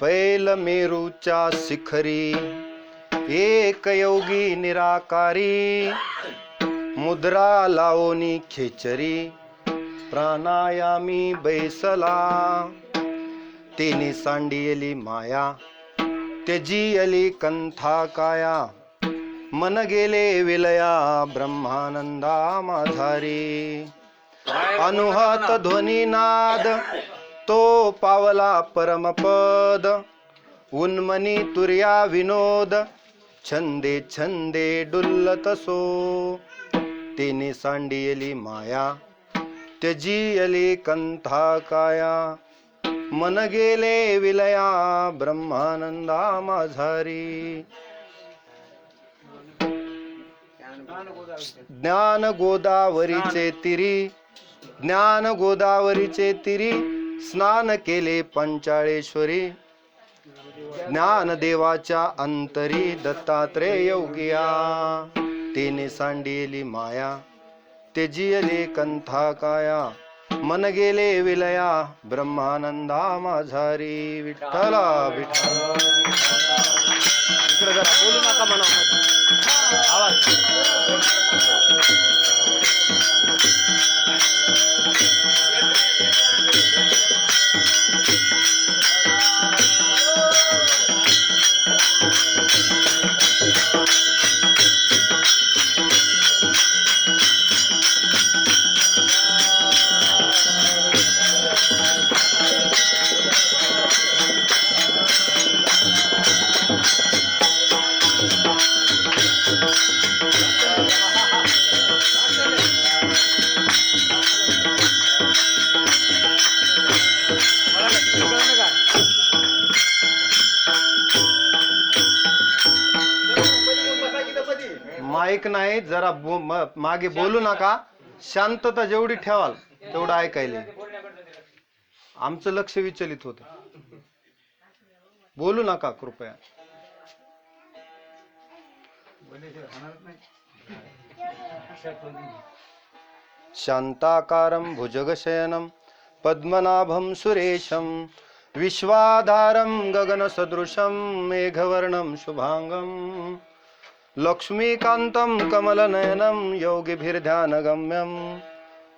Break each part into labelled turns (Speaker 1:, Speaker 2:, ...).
Speaker 1: पैल मेरूच्या शिखरी एक योगी निराकारी, मुद्रा लावणी खेचरी प्राणायामी बैसला. तिने सांडियली माया त्यजियली कंथा काया, मन गेले विलया ब्रह्मानंदा माझारी. अनुहत ध्वनीनाद तो पावला परमपद, उन्मनी तुर्या विनोद छंदे छंदे डुल्लत सो. तिने सांडियली माया त्यजियली कंथा काया, मन गेले विलया ब्रह्मानंदा माझारी. ज्ञान गोदावरीचे तिरी, ज्ञान गोदावरीचे तिरी स्नान केले पंचाळेश्वरी. ज्ञान देवाच्या अंतरी दत्तात्रेय योगिया. तिने सांडियली माया त्यजियली कंथा काया, मन गेले विलया ब्रह्मानंदा माझारी. विठ्ठला विठ्ठला. इकडे जरा बोलू नका मनामध्ये आवाज. माईक नाही, जरा मागे बोलू नका. शांतता जेवढी ठेवाल तेवढं ऐकायला. आमचं लक्ष विचलित होत. बोलू नका कृपया. शांताकारं भुजगशयनं पद्मनाभं सुरेशं, विश्वाधारं गगनसदृशं मेघवर्णं शुभांगं, लक्ष्मीकान्तं कमलनयनं योगिभिर्ध्यानगम्यं,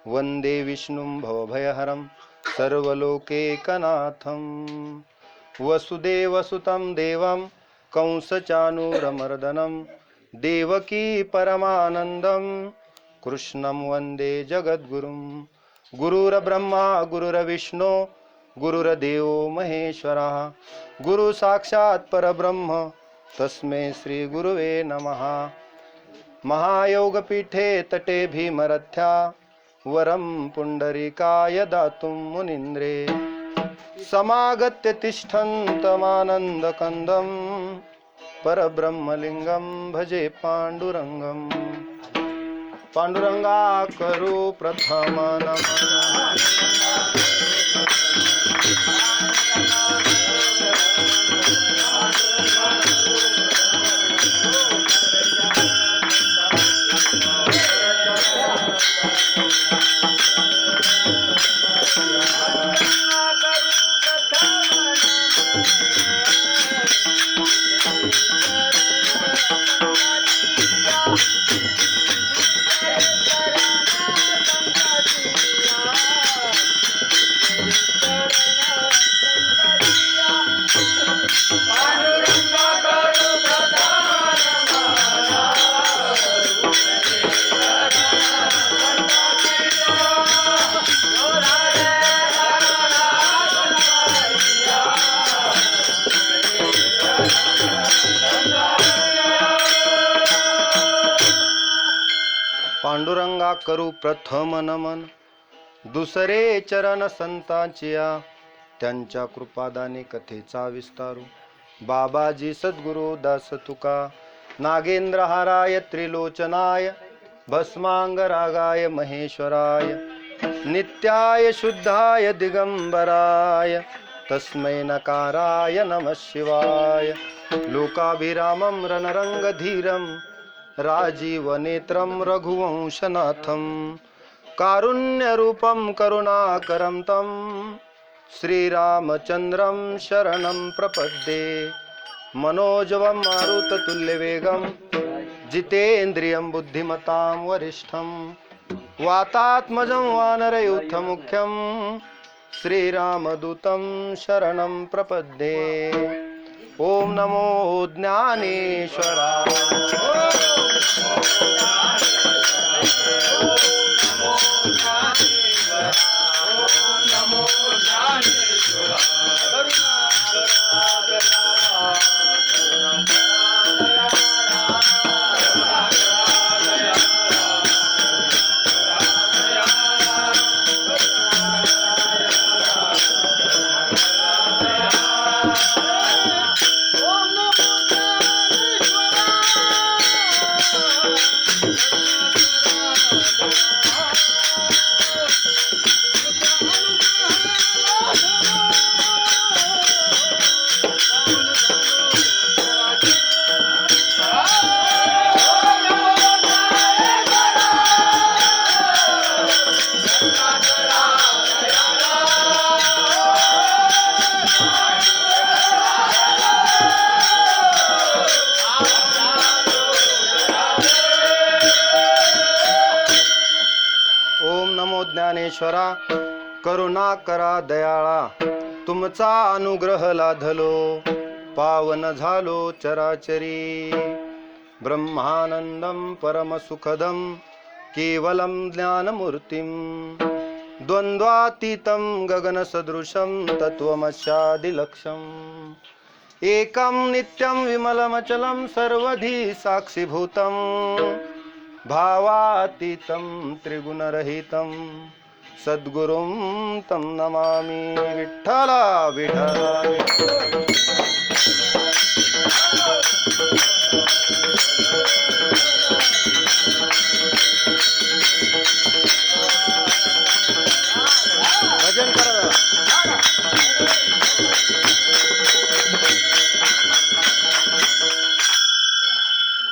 Speaker 1: वन्दे विष्णुं भवभयहरं सर्वलोकैकनाथं. वसुदेवसुतं देवं कंसचाणूरमर्दनं, देवकी परमानन्दं कृष्णं वन्दे जगद्गुरुं. गुरुर्ब्रह्मा गुरुर्विष्णु गुरुर्देवो महेश्वरः, गुरु साक्षात् परब्रह्म तस्मै श्री गुरुवे नमः. महायोगपीठे तटे भीमरथ्या, वरं पुंडरीकाय दातुं मुनीन्द्रे. समागत्य तिष्ठन्तमानन्दकन्दं, परब्रह्मलिङ्गं भजे पाण्डुरङ्गं. पांडुरंगा करू प्रथम नमन. पांडुरंगा करू प्रथम नमन, दुसरे चरण संतांचिया. त्यांच्या कृपादाने कथेचा विस्तारू. बाबाजी सद्गुरु दास तुका. नागेंद्र हाराय त्रिलोचनाय भस्मांग रागाय महेश्वराय नित्याय शुद्धाय दिगंबराय तस्मै नकाराय नमः शिवाय. लोकाभिरामं रणरंगधीरं राजीवनेत्रं रघुवंशनाथं कारुण्यरूपं करुणाकरं तं श्रीरामचन्द्रं शरणं प्रपद्ये. मनोजवं मारुततुल्यवेगं जितेन्द्रियं बुद्धिमतां वरिष्ठं वातात्मजं वानरयूथमुख्यं श्रीरामदूतं शरणं प्रपद्ये. ओम नमो ज्ञानेश्वराय. ज्ञानेश्वरा करुणा करा दयाळा. तुमचा अनुग्रह लाधलो पावन झालो चराचरी. ब्रह्मानंदं परमसुखदं केवलं ज्ञानमूर्तिं द्वंद्वातीतं गगनसदृशं तत्त्वमस्यादिलक्ष्यम्. एकं नित्यं विमलमचलं सर्वधी साक्षिभूतं भावातीतं त्रिगुणरहितं सद्गुरुं तं नमामि. विठ्ठला विठ्ठला भजन करा.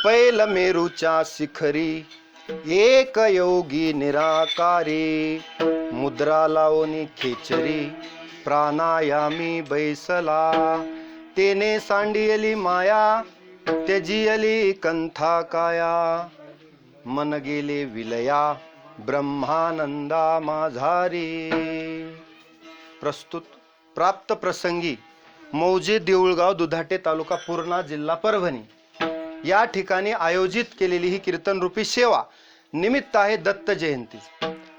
Speaker 1: पैल मेरूच्या शिखरी एक योगी निराकारी. मुद्रा लावणी खेचरी प्राणायामी बैसला. तेने सांडियली माया त्यजियली कंथा काया. मन गेले विलया ब्रह्मानंदा माझारी. प्रस्तुत प्राप्त प्रसंगी मौजे देऊळगाव दुधाटे तालुका पूर्णा जिल्हा परभणी या ठिकाणी आयोजित केलेली ही कीर्तन रूपी सेवा निमित्त आहे दत्त जयंती.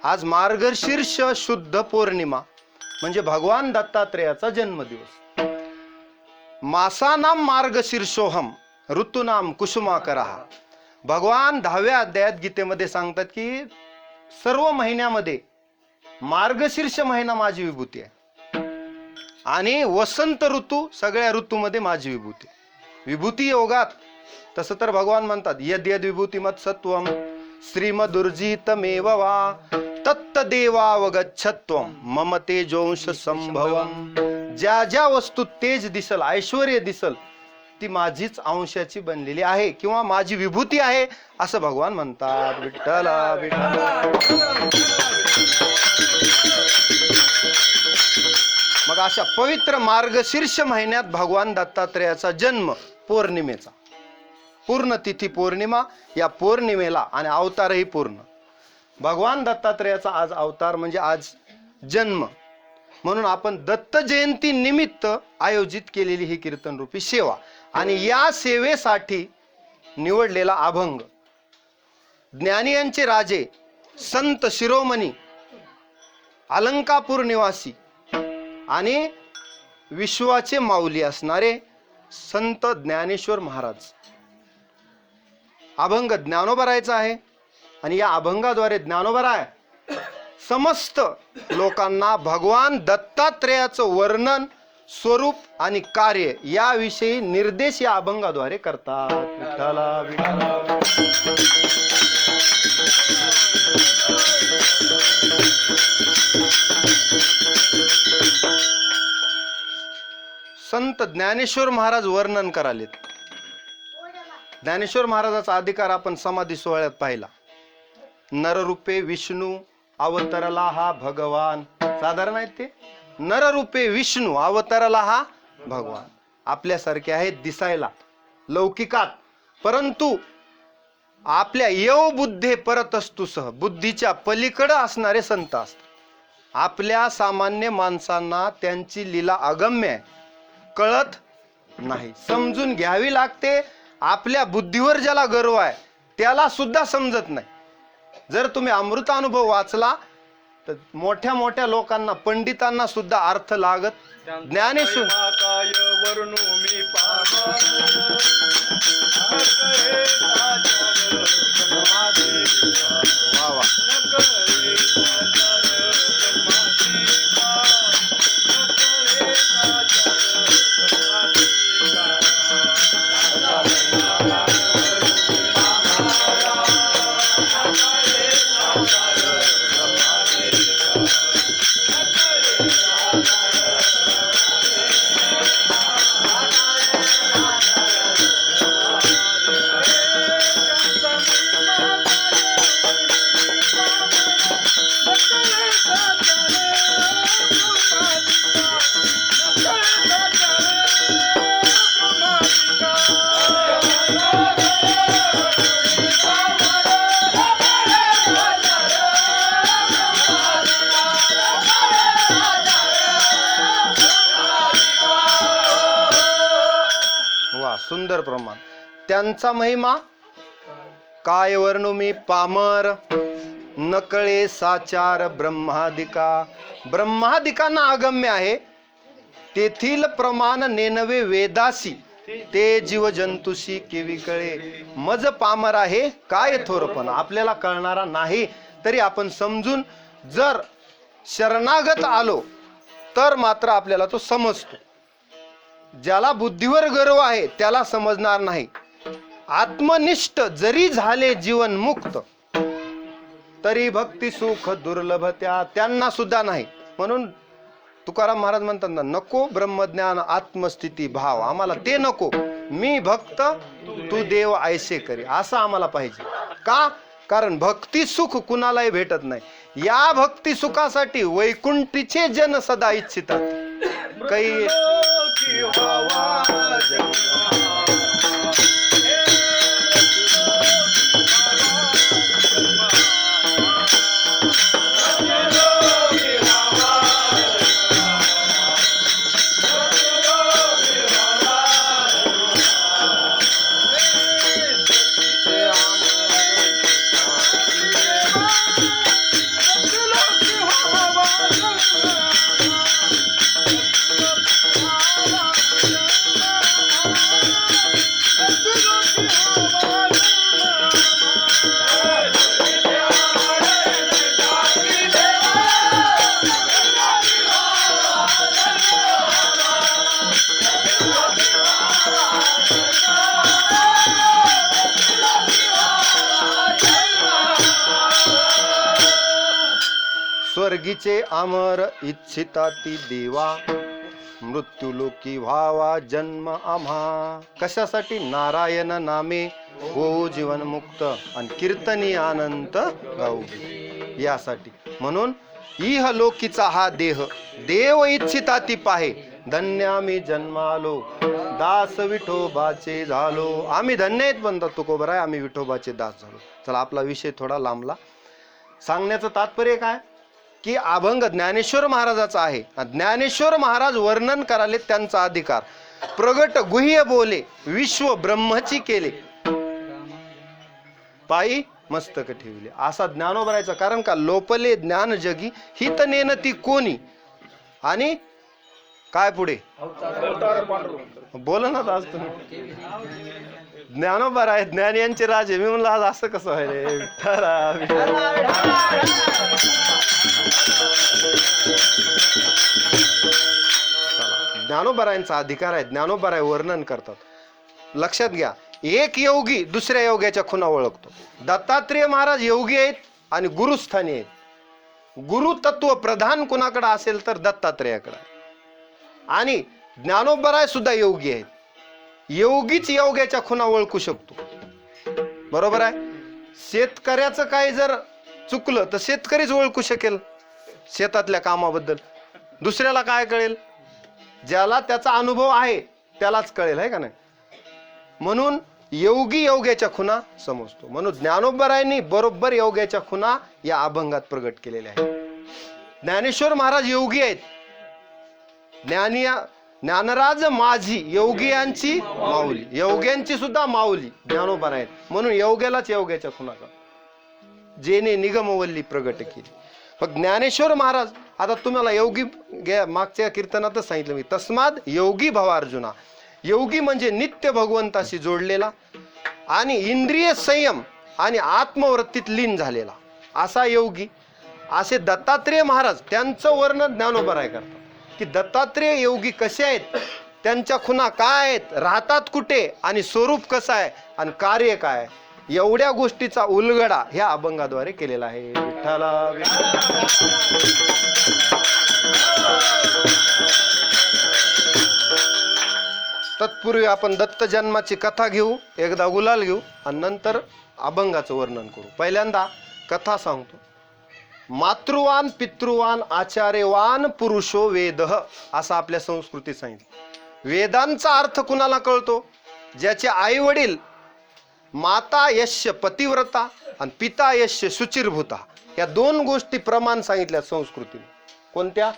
Speaker 1: आज मार्गशीर्ष शुद्ध पौर्णिमा म्हणजे भगवान दत्तात्रेयाचा जन्मदिवस. मासानाम मार्गशीर्षोहम ऋतूनाम कुसुमाकरः. भगवान 10व्या अध्यायात गीतेमध्ये सांगतात की सर्व महिन्यामध्ये मार्गशीर्ष महिना माझी विभूती आहे आणि वसंत ऋतू सगळ्या ऋतूमध्ये माझी विभूती. विभूती योगात तसं तर भगवान म्हणतात यद यद विभूतिमत सत्वम श्रीमदुर्जितमेव वा तत्तदेवावगच्छत्वम मम तेजोंश संभवम. ज्या ज्या वस्तू तेज दिसल ऐश्वर्य दिसल ती माझीच अंशाची बनलेली आहे किंवा माझी विभूती आहे असं भगवान म्हणतात. विठ्ठला विठ्ठला. मग अशा पवित्र मार्गशीर्ष महिन्यात भगवान दत्तात्रेयाचा जन्म पौर्णिमेचा पूर्ण तिथी पौर्णिमा या पौर्णिमेला आणि अवतारही पूर्ण. भगवान दत्तात्रेयाचा आज अवतार म्हणजे आज जन्म म्हणून आपण दत्त जयंती निमित्त आयोजित केलेली ही कीर्तन रूपी सेवा आणि या सेवेसाठी निवडलेला अभंग ज्ञानियांचे राजे संत शिरोमणी अलंकापूर निवासी आणि विश्वाचे माऊली असणारे संत ज्ञानेश्वर महाराज. अभंग ज्ञानोबरायचा आहे आणि या अभंगाद्वारे ज्ञानोबराय समस्त लोकांना भगवान दत्तात्रेयाचं वर्णन, स्वरूप आणि कार्य याविषयी निर्देश या अभंगाद्वारे करतात. विठ्ठला विठ्ठला. संत ज्ञानेश्वर महाराज वर्णन करालेत. ज्ञानेश्वर महाराजाचा अधिकार आपण समाधी सोहळ्यात पाहिला. नररूपे विष्णू अवतरला हा भगवान. साधारण आहेत ते. नररूपे विष्णू अवतरला हा भगवान. आपल्यासारखे आहेत दिसायला लौकिकात, परंतु आपल्या येव बुद्धे परतस्तुसह बुद्धीच्या पलीकडे असणारे संत असतात. आपल्या सामान्य माणसांना त्यांची लीला अगम्य आहे, कळत नाही, समजून घ्यावी लागते. आपल्या बुद्धीवर ज्याला गर्व आहे त्याला सुद्धा समजत नाही. जर तुम्ही अमृतानुभव वाचला तर मोठ्या मोठ्या लोकांना, पंडितांना सुद्धा अर्थ लागत. ज्ञानेश्वर वा वा. सुंदर प्रमाण. त्यांचा महिमा काय वर्णू मी पामर, नकळे साचार ब्रह्मादिका. ब्रह्मादिकांना अगम्य आहे. तेथील प्रमाण नेनवे वेदासी, ते जीव जंतुशी केवी कळे. मज पामर आहे काय थोरपण. आपल्याला कळणारा नाही तरी आपण समजून जर शरणागत आलो तर मात्र आपल्याला तो समजतो. ज्याला बुद्धीवर गर्व आहे त्याला समजणार नाही. आत्मनिष्ठ जरी झाले जीवन मुक्त तरी भक्ती सुख दुर्लभ त्यांना सुद्धा नाही. म्हणून तुकाराम महाराज म्हणतात ना, नको ब्रह्मज्ञान आत्मस्थिती भाव. आम्हाला ते नको. मी भक्त तू देव ऐसे करी असं आम्हाला पाहिजे. का? कारण भक्ती सुख कुणालाही भेटत नाही. या भक्ती सुखासाठी वैकुंठीचे जन सदा इच्छितात. काही स्वर्गीचे अमर इच्छिताती देवा, मृत्यू लोकी व्हावा जन्म आम्हा. कशासाठी? नारायण नामे हो जीवन मुक्त आणि कीर्तनी आनंद गाऊ यासाठी. म्हणून इह लोकीचा हा देह देव इच्छिताती पाहे. धन्य आम्ही जन्मालो दास विठोबाचे झालो. आम्ही धन्य आहेत म्हणतात तुकोबराय, आम्ही विठोबाचे दास झालो. चला आपला विषय थोडा लांबला. सांगण्याचं तात्पर्य काय की अभंग ज्ञानेश्वर महाराजाचा आहे. ज्ञानेश्वर महाराज वर्णन कराले त्यांचा अधिकार. प्रगट गुह्य बोले विश्व ब्रह्मची केले, पायी मस्तक ठेवले. असा ज्ञानोबरायचा. कारण का? लोपले ज्ञान जगी हित नेनती कोणी. आणि काय पुढे बोल ना आज तुम्ही. ज्ञानोबा आहे, ज्ञान यांचे राजे. मी म्हणलं आज असं कसं आहे रे. विठ्ठला ज्ञानोबरायांचा अधिकार आहे. ज्ञानोबराय वर्णन करतात. लक्षात घ्या, एक योगी दुसऱ्या योग्याच्या खुणा ओळखतो. दत्तात्रेय महाराज योगी आहेत आणि गुरुस्थानी आहेत. गुरु तत्व प्रधान कुणाकडे असेल तर दत्तात्रेयाकडे. आणि ज्ञानोबराय सुद्धा योगी आहेत. योगीच योग्याच्या खुणा ओळखू शकतो. बरोबर आहे. शेतकऱ्याचं काय जर चुकलं तर शेतकरीच ओळखू शकेल शेतातल्या कामाबद्दल. दुसऱ्याला काय कळेल? ज्याला त्याचा अनुभव आहे त्यालाच कळेल, आहे का नाही. म्हणून योगी योग्याच्या खुणा समजतो. म्हणून ज्ञानोबरायांनी बरोबर योग्याच्या खुणा या अभंगात प्रगट केलेल्या आहेत. ज्ञानेश्वर महाराज योगी आहेत. ज्ञानराज माझी योगियांची माऊली. योग्यांची सुद्धा माऊली ज्ञानोबराय आहेत. म्हणून योग्यालाच योग्याच्या खुणा जेने निगमवल्ली प्रगट केली. पण ज्ञानेश्वर महाराज, आता तुम्हाला योगी मागच्या कीर्तनातच सांगितलं मी, तस्माद योगी भव अर्जुना. योगी म्हणजे नित्य भगवंताशी जोडलेला आणि इंद्रिय संयम आणि आत्मवृत्तीत लीन झालेला असा योगी. असे दत्तात्रेय महाराज, त्यांचं वर्णन ज्ञानोबराय करतात की दत्तात्रेय योगी कसे आहेत, त्यांच्या खुणा काय आहेत, राहतात कुठे आणि स्वरूप कसं आहे आणि कार्य काय आहे, एवढ्या गोष्टीचा उलगडा ह्या अभंगाद्वारे केलेला आहे. विठ्ठला तत्पूर्वी आपण दत्त जन्माची कथा घेऊ, एकदा गुलाल घेऊ आणि नंतर अभंगाचं वर्णन करू. पहिल्यांदा कथा सांगतो. मातृवान पितृवान आचार्यवान पुरुषो वेद, असं आपल्या संस्कृतीत सांगितलं. वेदांचा अर्थ कुणाला कळतो? ज्याचे आई वडील माता यश्य पतिव्रता आणि पिता यश्य शुचिर्भूता, या दोन गोष्टी प्रमाण सांगितल्या संस्कृतीने. कोणत्या?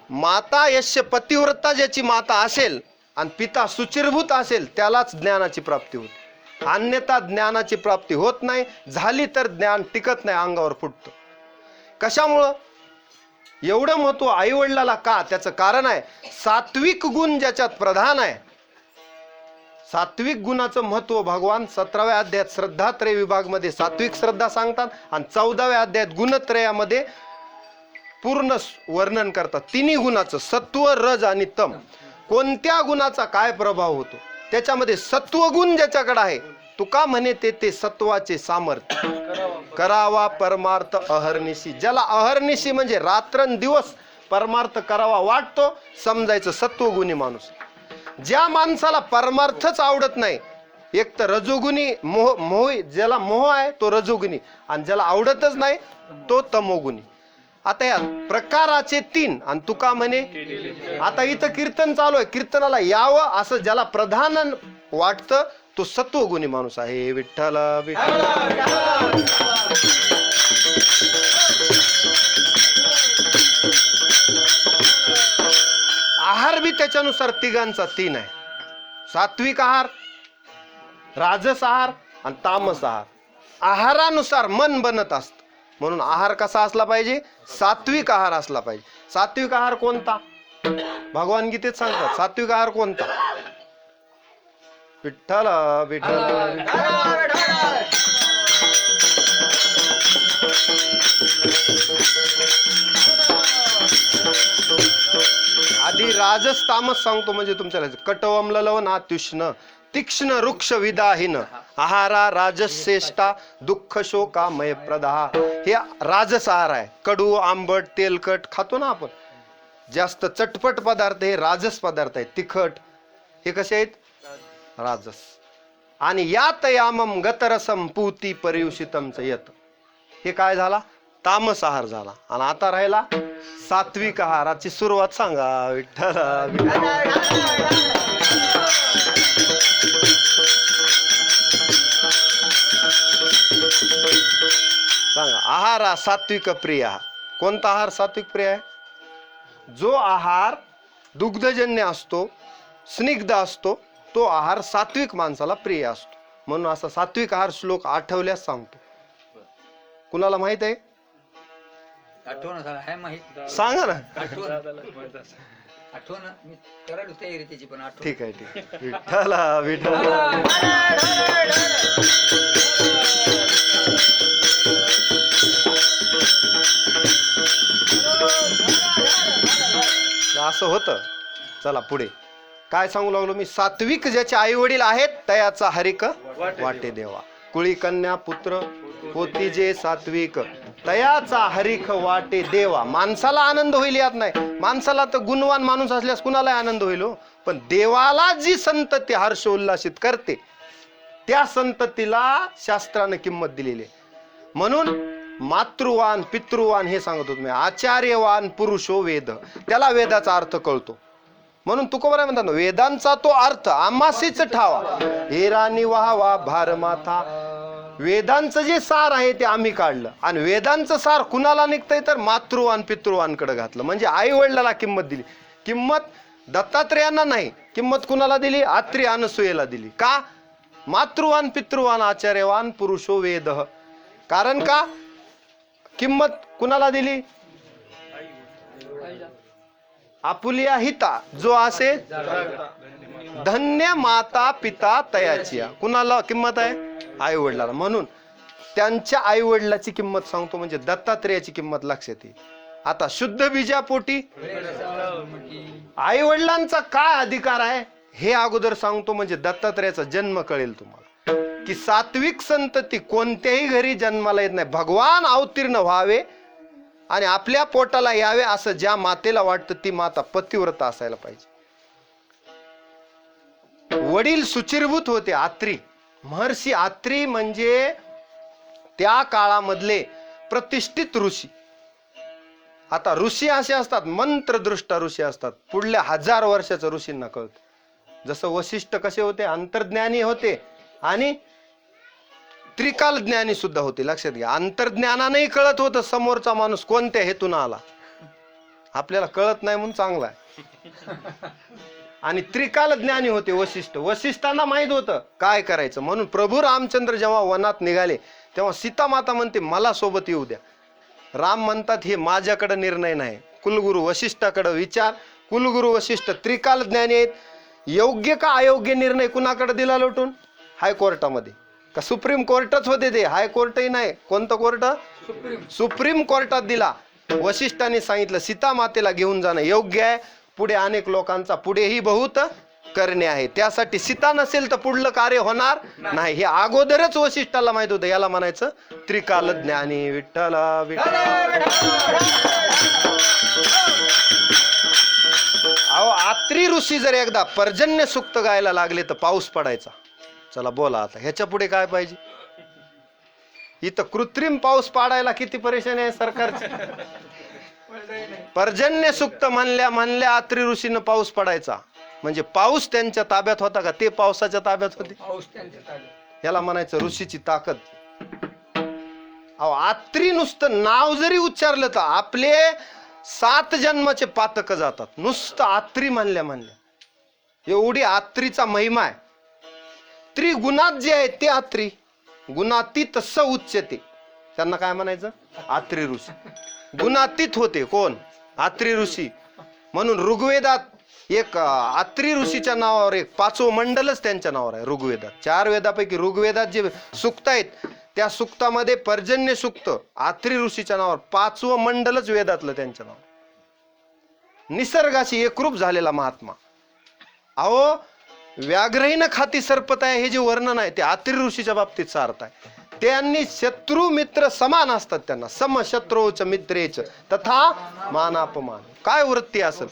Speaker 1: माता यश्य पतिव्रता, ज्याची माता असेल आणि पिता शुचिर्भूत असेल त्यालाच ज्ञानाची प्राप्ती होते. अन्यथा ज्ञानाची प्राप्ती होत नाही. झाली तर ज्ञान टिकत नाही, अंगावर फुटतं. कशामुळं एवढं महत्व आई वडिलाला का? त्याचं कारण आहे सात्विक गुण ज्याच्यात प्रधान आहे. सात्विक गुणाचं महत्व भगवान 17व्या अध्यायात श्रद्धात्रय विभाग मध्ये सात्विक श्रद्धा सांगतात आणि 14व्या अध्यायात गुणत्रयामध्ये पूर्ण वर्णन करतात. तिन्ही गुणाचं, सत्व रज आणि तम, कोणत्या गुणाचा काय प्रभाव होतो. त्याच्यामध्ये सत्वगुण ज्याच्याकडे आहे, तुका म्हणे ते सत्वाचे सामर्थ्य. करावा परमार्थ अहर्निशी. ज्याला अहर्निशी म्हणजे रात्रंदिवस परमार्थ करावा वाटतो, समजायचं सत्वगुणी माणूस. ज्या माणसाला परमार्थच आवडत नाही, एक तर रजोगुणी मोह, ज्याला मोह आहे तो रजोगुणी आणि ज्याला आवडतच नाही तो तमोगुणी. आता या प्रकाराचे 3 आणि तुका म्हणे. आता इथं कीर्तन चालू आहे, कीर्तनाला यावं असं ज्याला प्रधान वाटतं तो सत्वगुणी माणूस आहे. विठ्ठला आहार बी त्याच्यानुसार तिघांचा 3 आहे. सात्विक आहार, राजस आहार आणि तामस आहार. आहारानुसार मन बनत असत. म्हणून आहार कसा असला पाहिजे? सात्विक आहार असला पाहिजे. सात्विक आहार कोणता? भगवान गीतेत सांगतात सात्विक आहार कोणता. विठ्ठला विठ्ठला आधी राजस तामस सांगतो म्हणजे तुमच्या कटवम ललवन अत्युष्ण तीक्ष्ण वृक्ष विदाहीन आहारा राजश्रेष्ठा दुःख शोकामय प्रदा. हे राजस आहार आहे. कडू आंबट तेलकट खातो ना आपण, जास्त चटपट पदार्थ हे राजस पदार्थ आहेत. तिखट हे कसे आहेत? राजस. आणि यात यामम गतरसम पूती परियुषितम यत, हे काय झाला? तामस आहार झाला. आणि आता राहिला सात्विक आहाराची सुरुवात सांगा. विठ्ठला सांगा. आहार सात्विक प्रिय आहार. कोणता आहार सात्विक प्रिय आहे? जो आहार दुग्धजन्य असतो, स्निग्ध असतो, तो आहार सात्विक माणसाला प्रिय असतो. म्हणून असा सात्विक आहार श्लोक आठवल्यास सांगतो. कुणाला माहित आहे? सांगा ना.
Speaker 2: आठवण मी करायला तयारी त्याची पण आठवण.
Speaker 1: ठीक आहे ठीक आहे. विठ्ठला विठ्ठला. असं होतं. चला पुढे काय सांगू लागलो मी. सात्विक ज्याचे आई वडील आहेत तयाचा हरिक वाटे देवा. कुळी कन्या पुत्र होती जे सात्विक तयाचा हरिक वाटे देवा. माणसाला आनंद होईल यात नाही. माणसाला तर गुणवान माणूस असल्यास कुणाला आनंद होईल हो. पण देवाला जी संतती हर्ष उल्लासित करते त्या संततीला शास्त्रानं किंमत दिलेली आहे. म्हणून मातृवान पितृवान हे सांगत होतो मी. आचार्यवान पुरुषो वेद. त्याला वेदाचा अर्थ कळतो. म्हणून तुकोबराय म्हणतात ना, वेदांचा तो अर्थ आमासीच ठावा हेरानी व्हावा भार माथा. वेदांचं जे सार आहे ते आम्ही काढलं आणि वेदांचं सार कुणाला निघतंय तर मातृवान पितृवानकडे घातलं. म्हणजे आई वडिलाला किंमत दिली. किंमत दत्तात्रेयांना नाही, किंमत कुणाला दिली? आत्री अनसूयेला दिली. का? मातृवान पितृवान आचार्यवान पुरुषो वेद. कारण का किंमत कुणाला दिली? आपुलिया हिता जो असे धन्य माता पिता तयाची. कुणाला किंमत आहे? आई वडिलाला. म्हणून त्यांच्या आई वडिलाची किंमत सांगतो म्हणजे दत्तात्रेयाची किंमत लक्षात येईल. आता शुद्ध बीजापोटी आई वडिलांचा काय अधिकार आहे हे अगोदर सांगतो म्हणजे दत्तात्रेयाचा जन्म कळेल तुम्हाला. की सात्विक संतती कोणत्याही घरी जन्माला येत नाही. भगवान अवतीर्ण व्हावे आणि आपल्या पोटाला यावे असं ज्या मातेला वाटतं ती माता पतिव्रता असायला पाहिजे. वडील सुचिरभूत होते. आत्री महर्षी आत्री म्हणजे त्या काळामधले प्रतिष्ठित ऋषी. आता ऋषी असे असतात मंत्रदृष्ट ऋषी असतात. पुढल्या 1000 वर्षाचं ऋषींना कळत. जसं वशिष्ठ कसे होते? अंतर्ज्ञानी होते आणि त्रिकाल ज्ञानी सुद्धा होते. लक्षात घ्या. अंतर्ज्ञानानेही कळत होतं समोरचा माणूस कोणत्या हेतून आला. आपल्याला कळत नाही म्हणून चांगला आहे. आणि त्रिकाल ज्ञानी होते वशिष्ठ. वशिष्ठांना माहित होतं काय करायचं. म्हणून प्रभू रामचंद्र जेव्हा वनात निघाले तेव्हा सीता माता म्हणते मला सोबत येऊ द्या. राम म्हणतात हे माझ्याकडे निर्णय नाही, कुलगुरू वशिष्ठाकडे विचार. कुलगुरू वशिष्ठ त्रिकाल ज्ञानी आहेत. योग्य का अयोग्य निर्णय कुणाकडे दिला लोटून? हायकोर्टामध्ये. का सुप्रीम कोर्टच होते ते? हायकोर्टही नाही. कोणतं कोर्ट? सुप्रीम कोर्टात दिला. वशिष्ठांनी सांगितलं सीता मातेला घेऊन जाणं योग्य आहे. पुढे अनेक लोकांचा पुढेही बहुत करणे आहे. त्यासाठी सीता नसेल तर पुढलं कार्य होणार नाही. हे अगोदरच वशिष्ठाला माहित होतं. याला म्हणायचं त्रिकाल ज्ञानी. विठ्ठला विठ्ठला. अहो आत्री ऋषी जर एकदा पर्जन्य सूक्त गायला लागले तर पाऊस पडायचा. चला बोला आता ह्याच्या पुढे काय पाहिजे? इथं कृत्रिम पाऊस पाडायला किती परेशानी आहे सरकारची. पर्जन्य सूक्त म्हणल्या आत्री ऋषीनं पाऊस पडायचा. म्हणजे पाऊस त्यांच्या ताब्यात होता का? ते पावसाच्या ताब्यात होते. याला म्हणायचं ऋषीची ताकद. अहो आत्री नुसतं नाव जरी उच्चारलं तर आपले 7 जन्माचे पातक जातात. नुसतं आत्री म्हणल्या एवढी आत्रीचा महिमा आहे. त्रिगुणात जे आहे ते आत्री. गुणातीत स उच्चते. त्यांना काय म्हणायचं? आत्री ऋषी. गुणातीत होते कोण? आत्री ऋषी. म्हणून ऋग्वेदात एक आत्री ऋषीच्या नावावर एक 5वं मंडलच त्यांच्या नावावर आहे. ऋग्वेदात 4 वेदापैकी ऋग्वेदात जे सूक्त आहेत त्या सूक्तामध्ये पर्जन्य सूक्त आत्री ऋषीच्या नावावर 5वं मंडलच वेदातलं त्यांच्या नावावर. निसर्गाशी एकरूप झालेला महात्मा. अहो व्याघ्रहीन खाती सर्पताय हे जे वर्णन आहे ते आत्री ऋषीच्या बाबतीत सार्थ आहे. त्यांनी शत्रू मित्र समान असतात. त्यांना सम शत्रूच मित्रेच तथा मानापमान. काय वृत्ती असेल?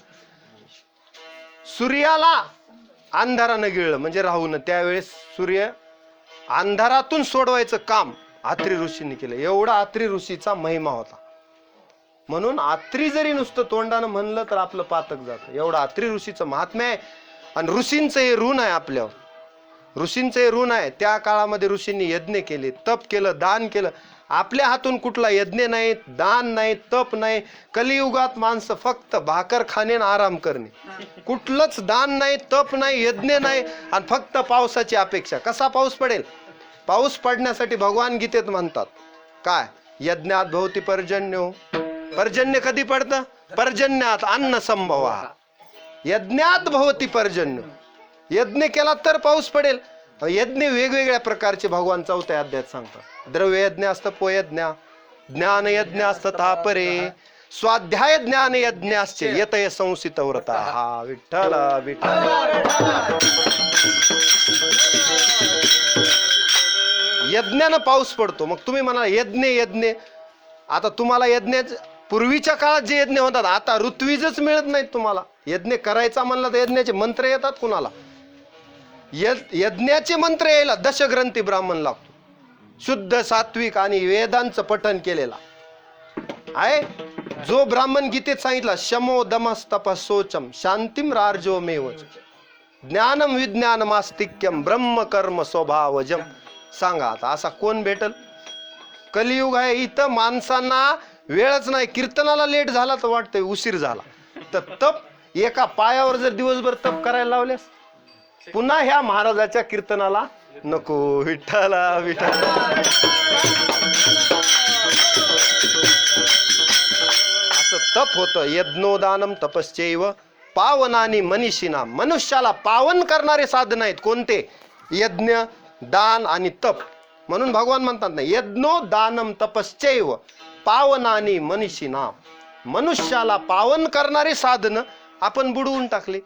Speaker 1: सूर्याला अंधारानं गिळलं म्हणजे राहून त्यावेळेस सूर्य अंधारातून सोडवायचं काम आत्री ऋषींनी केलं. एवढा आत्री ऋषीचा महिमा होता. म्हणून आत्री जरी नुसतं तोंडानं म्हणलं तर आपलं पातक जातं. एवढं आत्री ऋषीचं महात्म्य आहे. आणि ऋषींचं हे ऋण आहे आपल्यावर. ऋषींचं हे ऋण आहे. त्या काळामध्ये ऋषींनी यज्ञ केले, तप केलं, दान केलं. आपल्या हातून कुठला यज्ञ नाही, दान नाही, तप नाही. कलियुगात माणसं फक्त भाकर खाणे आणि आराम करणे. कुठलंच दान नाही, तप नाही, यज्ञ नाही आणि फक्त पावसाची अपेक्षा. कसा पाऊस पडेल? पाऊस पडण्यासाठी भगवान गीतेत म्हणतात काय? यज्ञात भवती पर्जन्यो. पर्जन्य कधी पडतं? पर्जन्यात अन्न संभवा. यज्ञात भवती पर्जन्य. यज्ञ केला तर पाऊस पडेल. यज्ञ वेगवेगळ्या प्रकारचे भगवान 4थ्या अध्यायात सांगतात. द्रव्य यज्ञ असतं पोयज्ञ, ज्ञान यज्ञ असतं तापरे, स्वाध्याय ज्ञान यज्ञाश्चे यतय संसित व्रता. हा विठ्ठल विठ्ठल. यज्ञानं पाऊस पडतो. मग तुम्ही म्हणा यज्ञ यज्ञ, आता तुम्हाला यज्ञाच पूर्वीच्या काळात जे यज्ञ होतात आता ऋत्विजच मिळत नाहीत तुम्हाला. यज्ञ करायचा म्हणलं तर यज्ञाचे मंत्र येतात कुणाला? यज्ञाचे मंत्र यायला दशग्रंथी ब्राह्मण लागतो, शुद्ध सात्विक आणि वेदांचं पठण केलेला आहे. जो ब्राह्मण गीतेत सांगितला शमो दमस्तपसोचम शांतिम रार्जो मेवच ज्ञानम विज्ञानमास्तिक्यम ब्रह्म कर्म स्वभावजम. सांगा आता असा कोण भेटल? कलियुग आहे. इथं माणसांना वेळच नाही. कीर्तनाला लेट झाला तर वाटतंय उशीर झाला. तर तप एका पायावर जर दिवसभर तप करायला लावल्यास पुन्हा ह्या महाराजाच्या कीर्तनाला नको. विठ्ठला विठ्ठला. असं तप होतं. यज्ञोदानम तपश्चैव पावनानी मनीषिना. मनुष्याला पावन करणारे साधन आहेत कोणते? यज्ञ, दान आणि तप. म्हणून भगवान म्हणतात ना यज्ञो दानम तपश्चैव पावनानी मनीषिना. मनुष्याला पावन करणारे साधन आपण बुडवून टाकले.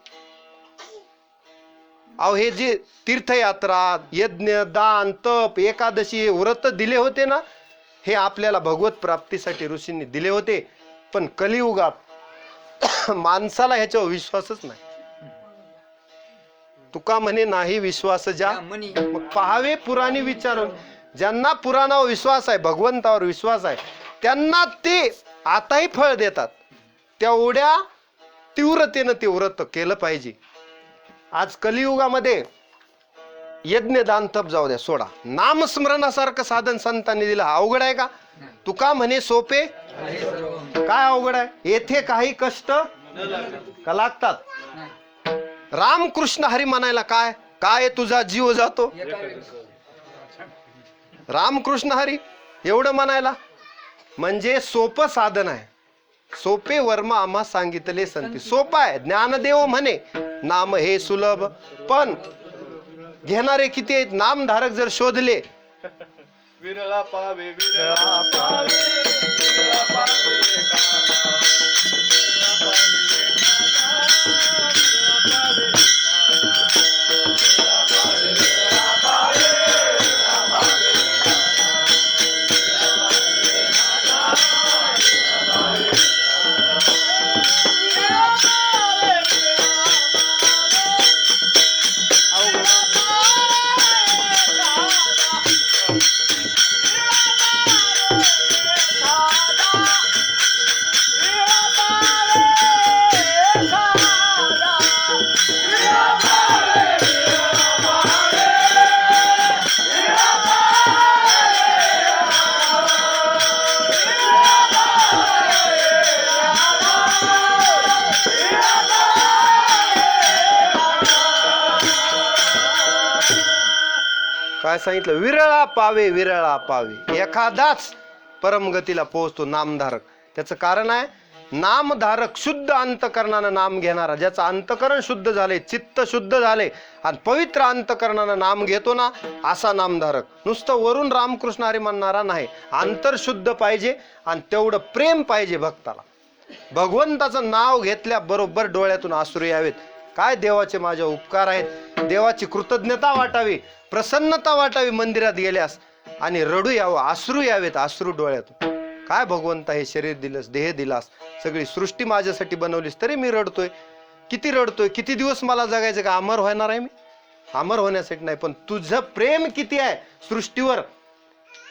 Speaker 1: अहो हे जे तीर्थयात्रा, यज्ञ, दान, तप, एकादशी व्रत दिले होते ना, हे आपल्याला भगवत प्राप्तीसाठी ऋषींनी दिले होते. पण कलियुगात माणसाला ह्याच्यावर विश्वासच नाही. तुका म्हणे नाही विश्वास ज्या, मग पहावे पुराणी विचारून. ज्यांना पुराणावर विश्वास आहे, भगवंतावर विश्वास आहे, त्यांना ते आताही फळ देतात. तेवढ्या तीव्रतेनं ते व्रत केलं पाहिजे. आज कलियुगामध्ये यज्ञ दान तप जाऊ द्या सोडा, नामस्मरणासारखं साधन संतांनी दिलं. अवघड आहे का? तुका म्हणे सोपे काय अवघड आहे? येथे काही कष्ट का लागतात? रामकृष्ण हरी म्हणायला काय काय तुझा जीव जातो. रामकृष्ण हरी एवढं म्हणायला म्हणजे सोपं साधन आहे. सोपे वर्म आम्हा सांगितले संती. सोपं आहे. ज्ञानदेव म्हणे नाम हे सुलभ, पण घेणारे किती आहेत? नामधारक जर शोधले
Speaker 3: विरळा पावे विरळा पावे विरळा पावे
Speaker 1: काय सांगितलं? विरळा पावे विरळा पावे. एखादाच परमगतीला पोहोचतो नामधारक. त्याचं कारण आहे नामधारक शुद्ध अंतकरणानं नाम घेणारा, ज्याचं अंतकरण शुद्ध झाले, चित्त शुद्ध झाले आणि पवित्र अंतकरणानं नाम घेतो ना, असा नामधारक. नुसतं वरून रामकृष्ण हरी म्हणणारा नाही. अंतर शुद्ध पाहिजे आणि तेवढं प्रेम पाहिजे भक्ताला. भगवंताचं नाव घेतल्या बरोबर डोळ्यातून अश्रू यावेत. काय देवाचे माझे उपकार आहेत, देवाची कृतज्ञता वाटावी, प्रसन्नता वाटावी मंदिरात गेल्यास, आणि रडू यावं, अश्रू यावेत, अश्रू डोळ्यातून. काय भगवंता हे शरीर दिलंस, देह दिलास, सगळी सृष्टी माझ्यासाठी बनवलीस, तरी मी रडतोय. किती रडतोय? किती दिवस मला जगायचं का? अमर होणार आहे मी? अमर होण्यासाठी नाही, पण तुझं प्रेम किती आहे सृष्टीवर.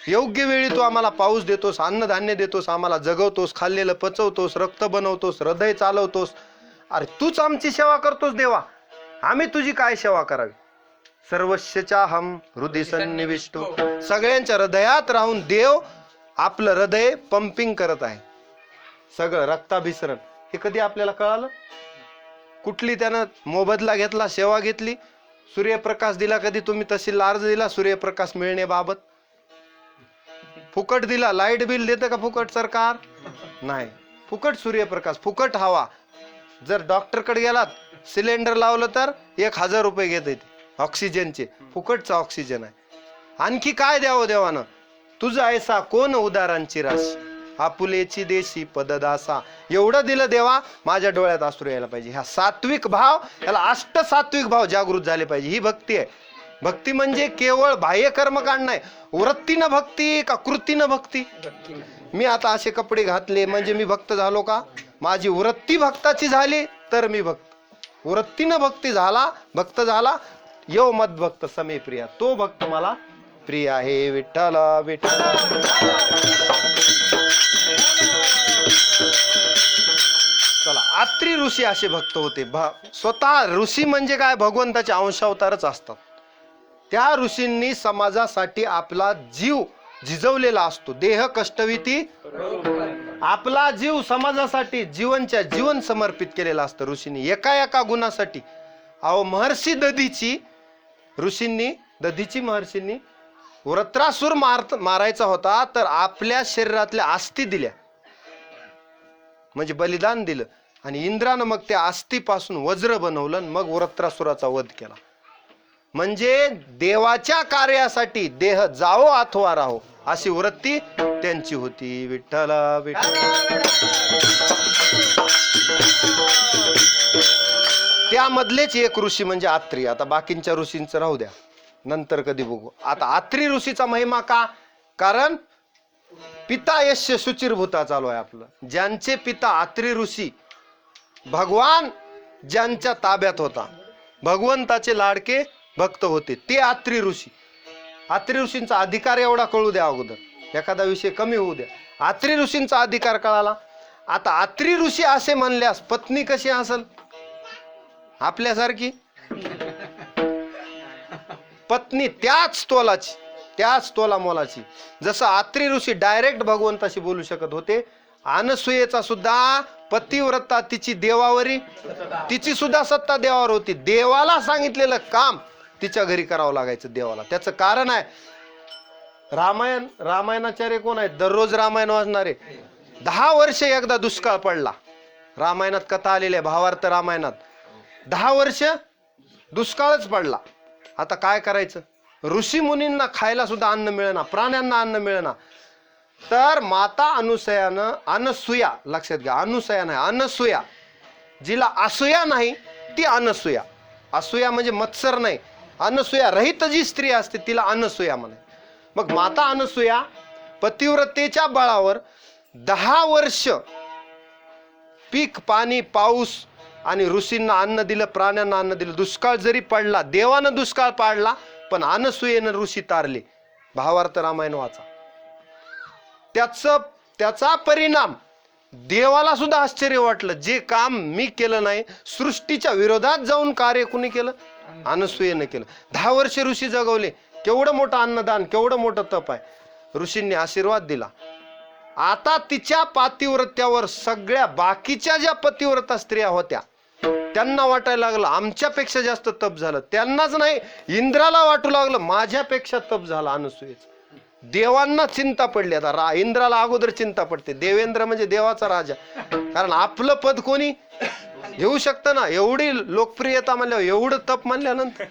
Speaker 1: योग्य वेळी तू आम्हाला पाऊस देतोस, अन्नधान्य देतोस, आम्हाला जगवतोस, खाल्लेलं पचवतोस, रक्त बनवतोस, हृदय चालवतोस. अरे तूच आमची सेवा करतोस देवा, आम्ही तुझी काय सेवा करावी? सर्वस्यचा हम हृदय सन्निविष्टो. सगळ्यांच्या हृदयात राहून देव आपलं हृदय पंपिंग करत आहे. सगळं रक्ताभिसरण हे कधी आपल्याला कळालं? कुठली त्यानं मोबदला घेतला, सेवा घेतली? सूर्यप्रकाश दिला कधी तुम्ही तहसील अर्ज दिला सूर्यप्रकाश मिळण्याबाबत? फुकट दिला? लाईट बिल देतं का फुकट सरकार? नाही. फुकट सूर्यप्रकाश, फुकट हवा. जर डॉक्टरकडे गेलात सिलेंडर लावलं तर 1000 रुपये घेत येते ऑक्सिजनचे, फुकटचा ऑक्सिजन आहे. आणखी काय द्यावं देवानं? तुझा ऐसा कोण उदारांची राशी, आपुलेची देशी पददासा. एवढं दिलं देवा, माझ्या डोळ्यात अश्रू यायला पाहिजे. ह्या सात्विक भाव, याला अष्टसात्विक भाव जागृत झाले पाहिजे. ही भक्ती आहे. भक्ती म्हणजे केवळ बाह्य कर्मकांड नाही. वृत्तीनं भक्ती का कृतीनं भक्ती? मी आता असे कपडे घातले म्हणजे मी भक्त झालो का? माझी वृत्ती भक्ताची झाली तर मी भक्त. वृत्तीनं भक्ती झाला, भक्त झाला, यो मद भक्त समे प्रिया, तो भक्त मला प्रिय आहे. विठ्ठला विठ्ठला. चला, आत्री ऋषी असे भक्त होते. स्वतः ऋषी म्हणजे काय? भगवंताचे अंशावतारच असतात. त्या ऋषींनी समाजासाठी आपला जीव झिजवलेला असतो. देह कष्टविती, आपला जीव समाजासाठी जीवन समर्पित केलेला असतं ऋषींनी, एका एका गुणासाठी. अहो, महर्षी दधीची महर्षींनी वृत्रासूर मारायचा होता, तर आपल्या शरीरातल्या अस्थी दिल्या, म्हणजे बलिदान दिलं. आणि इंद्रानं मग त्या अस्थीपासून वज्र बनवलं, मग वृत्रासुराचा वध केला. म्हणजे देवाच्या कार्यासाठी देह जावो अथवा राहो, अशी वृत्ती त्यांची होती. विठ्ठला विठ्ठला. त्यामधलेच एक ऋषी म्हणजे आत्री. आता बाकींच्या ऋषींचं राहू द्या, नंतर कधी बघू. आता आत्री ऋषीचा महिमा का? कारण पिता यश शुचिरभूता चालू आहे आपलं. ज्यांचे पिता आत्री ऋषी, भगवान ज्यांच्या ताब्यात होता, भगवंताचे लाडके भक्त होते, ते आत्री ऋषी. आत्री ऋषींचा अधिकार एवढा कळू द्या अगोदर, एखादा विषय कमी होऊ द्या. आत्री ऋषींचा अधिकार कळाला. आता आत्री ऋषी असे म्हणल्यास पत्नी कशी असेल? आपल्यासारखी पत्नी, त्याच तोला मोलाची. जसं आत्री ऋषी डायरेक्ट भगवंताशी बोलू शकत होते, अनसूयेचा सुद्धा पतिव्रता, तिची देवावरी, तिची सुद्धा सत्ता देवावर होती. देवाला सांगितलेलं काम तिच्या घरी करावं लागायचं देवाला. त्याचं कारण आहे, रामायणाचार्य कोण आहेत? दररोज रामायण वाचणारे. 10 वर्ष एकदा दुष्काळ पडला. रामायणात कथा आलेल्या, भावार्थ रामायणात 10 वर्ष दुष्काळच पडला. आता काय करायचं? ऋषी मुनींना खायला सुद्धा अन्न मिळेना, प्राण्यांना अन्न मिळेना. तर माता अनसूया, लक्षात घ्या, अनुसया नाही, अनसूया. जिला असूया नाही ती अनसूया. असूया म्हणजे मत्सर नाही, अनसूया रहित जी स्त्री असते तिला अनसूया म्हणे. मग माता अनसूया पतिव्रतेच्या बळावर 10 वर्ष पीक, पाणी, पाऊस आणि ऋषींना अन्न दिलं, प्राण्यांना अन्न दिलं. दुष्काळ जरी पडला, देवानं दुष्काळ पाडला, पण अनसूयेनं ऋषी तारले. भावार्थ रामायण वाचा. त्याचा परिणाम देवाला सुद्धा आश्चर्य वाटलं. जे काम मी केलं नाही, सृष्टीच्या विरोधात जाऊन कार्य कुणी केलं? अनसूयेनं केलं. 10 वर्ष ऋषी जगवले. केवढं मोठं अन्नदान, केवढं मोठं तप आहे. ऋषींनी आशीर्वाद दिला. आता तिच्या पातिव्रत्यावर सगळ्या बाकीच्या ज्या पतिव्रता स्त्रिया होत्या त्यांना वाटायला लागलं आमच्यापेक्षा जास्त तप झालं. त्यांनाच नाही, इंद्राला वाटू लागलं माझ्यापेक्षा तप झाला अनसूयेचं. देवांना चिंता पडली. आता इंद्राला अगोदर चिंता पडते. देवेंद्र म्हणजे देवाचा राजा, कारण आपलं पद कोणी घेऊ शकतं ना. एवढी लोकप्रियता म्हणल्यावर, एवढं तप म्हणल्यानंतर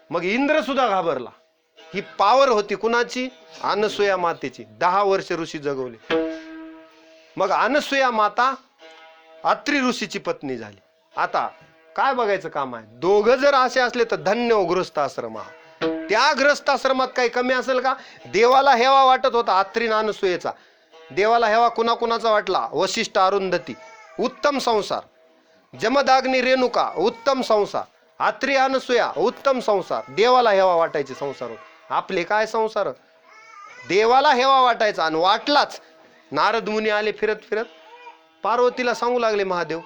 Speaker 1: मग इंद्र सुद्धा घाबरला. ही पावर होती कुणाची? अनसूया मातेची. 10 वर्ष ऋषी जगवले. मग अनसूया माता अत्री ऋषीची पत्नी झाली. आता काय बघायचं काम आहे? दोघं जर असे असले तर धन्य हो गृहस्थाश्रम. त्या गृहस्थाश्रमात काही कमी असेल का? देवाला हेवा वाटत होता अत्री अनसूयेचा. देवाला हेवा कुणाकुणाचा वाटला? वशिष्ठ अरुंधती, उत्तम संसार. जमदाग्नी रेणुका, उत्तम संसार. अत्री अनसूया, उत्तम संसार. देवाला हेवा वाटायचे संसार. आपले काय संसार? देवाला हेवा वाटायचा. आणि वाटलाच. नारद मुनी आले फिरत फिरत, पार्वतीला सांगू लागले महादेव,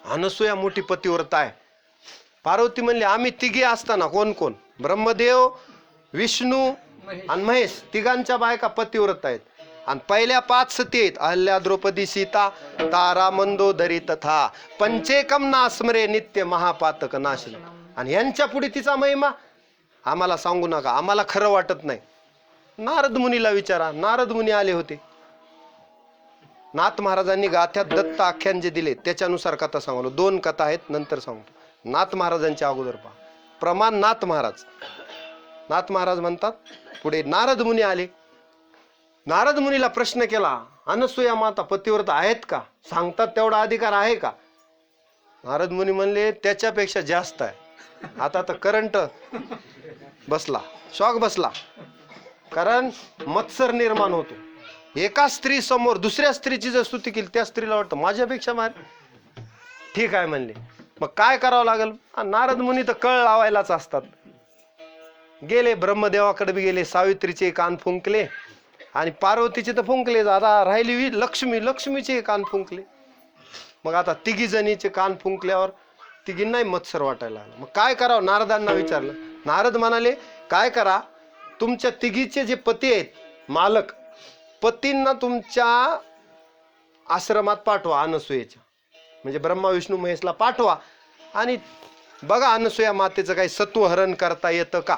Speaker 1: अनसूया मोठी पतिव्रता आहे. पार्वती म्हणली आम्ही तिघे असताना कोण कोण? ब्रह्मदेव, विष्णू आणि महेश, तिघांच्या बायका पतिव्रता आहेत. आणि पहिल्या 5 सती आहेत, अहल्या, द्रौपदी, सीता, तारा, मंदोदरी तथा पंचेकम नास्मरे नित्य महापातक नाशन. आणि यांच्या पुढे तिचा महिमा आम्हाला सांगू नका, आम्हाला खरं वाटत नाही. नारद मुनीला विचारा. नारद मुनी आले होते. नाथ महाराजांनी गाथ्यात दत्त आख्यान जे दिले त्याच्यानुसार कथा सांगलो. 2 कथा आहेत, नंतर सांगतो. नाथ महाराजांच्या अगोदर पहा. प्रमाण नाथ महाराज. नाथ महाराज म्हणतात, पुढे नारद मुनी आले. नारद मुनीला प्रश्न केला, अनसूया माता पतिव्रता आहेत का? सांगतात तेवढा अधिकार आहे का? नारद मुनी म्हणले, त्याच्यापेक्षा जास्त आहे. आता तर करंट बसला, शॉक बसला. कारण मत्सर निर्माण होतो. एका स्त्री समोर दुसऱ्या स्त्रीची जर स्तुती केली, त्या स्त्रीला वाटतं माझ्यापेक्षा मार. ठीक आहे म्हणले. मग काय करावं लागेल? नारद मुनी तर कळ लावायलाच असतात. गेले ब्रह्मदेवाकडे बी गेले, सावित्रीचे कान फुंकले आणि पार्वतीचे तर फुंकले. आता राहिली लक्ष्मीचे कान फुंकले. मग आता तिघी जणीचे कान फुंकल्यावर तिघींनाही मत्सर वाटायला लागला. मग काय करावं? नारदांना विचारलं. नारद म्हणाले, काय करा, तुमच्या तिघीचे जे पती आहेत, मालक, पतींना तुमच्या आश्रमात पाठवा, अनसूयेच्या, म्हणजे ब्रह्मा विष्णू महेशला पाठवा आणि बघा अनसूया मातेचं काही सत्वहरण करता येतं का.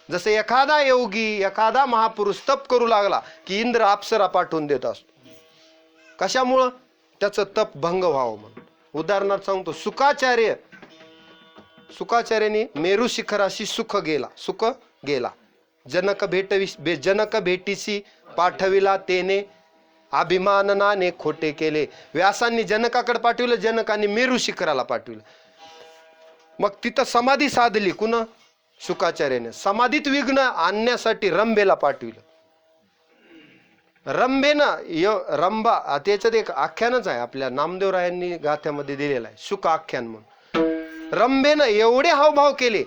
Speaker 1: जसं एखादा योगी, एखादा महापुरुष तप करू लागला की इंद्र अप्सरा पाठवून देत असतो. कशामुळं? त्याचं तप भंग व्हावं म्हणून. उदाहरणार्थ सांगतो, सुकाचार्याने मेरू शिखराशी सुख गेला. जनक भेटीसी पाठविला तेने, अभिमाननाने खोटे केले. व्यासांनी जनकाकडे पाठविलं, जनकाने मेरू शिखराला पाठविलं. मग तिथं समाधी साधली. कुणा? शुकाचार्याने. समाधीत विघ्न आणण्यासाठी रंभेला पाठविलं. रंभा त्याच्यात एक आख्यानच आहे, आपल्या नामदेवरायांनी गाथ्यामध्ये दिलेलं आहे, शुक आख्यान म्हणून. रंभेनं एवढे हावभाव केले,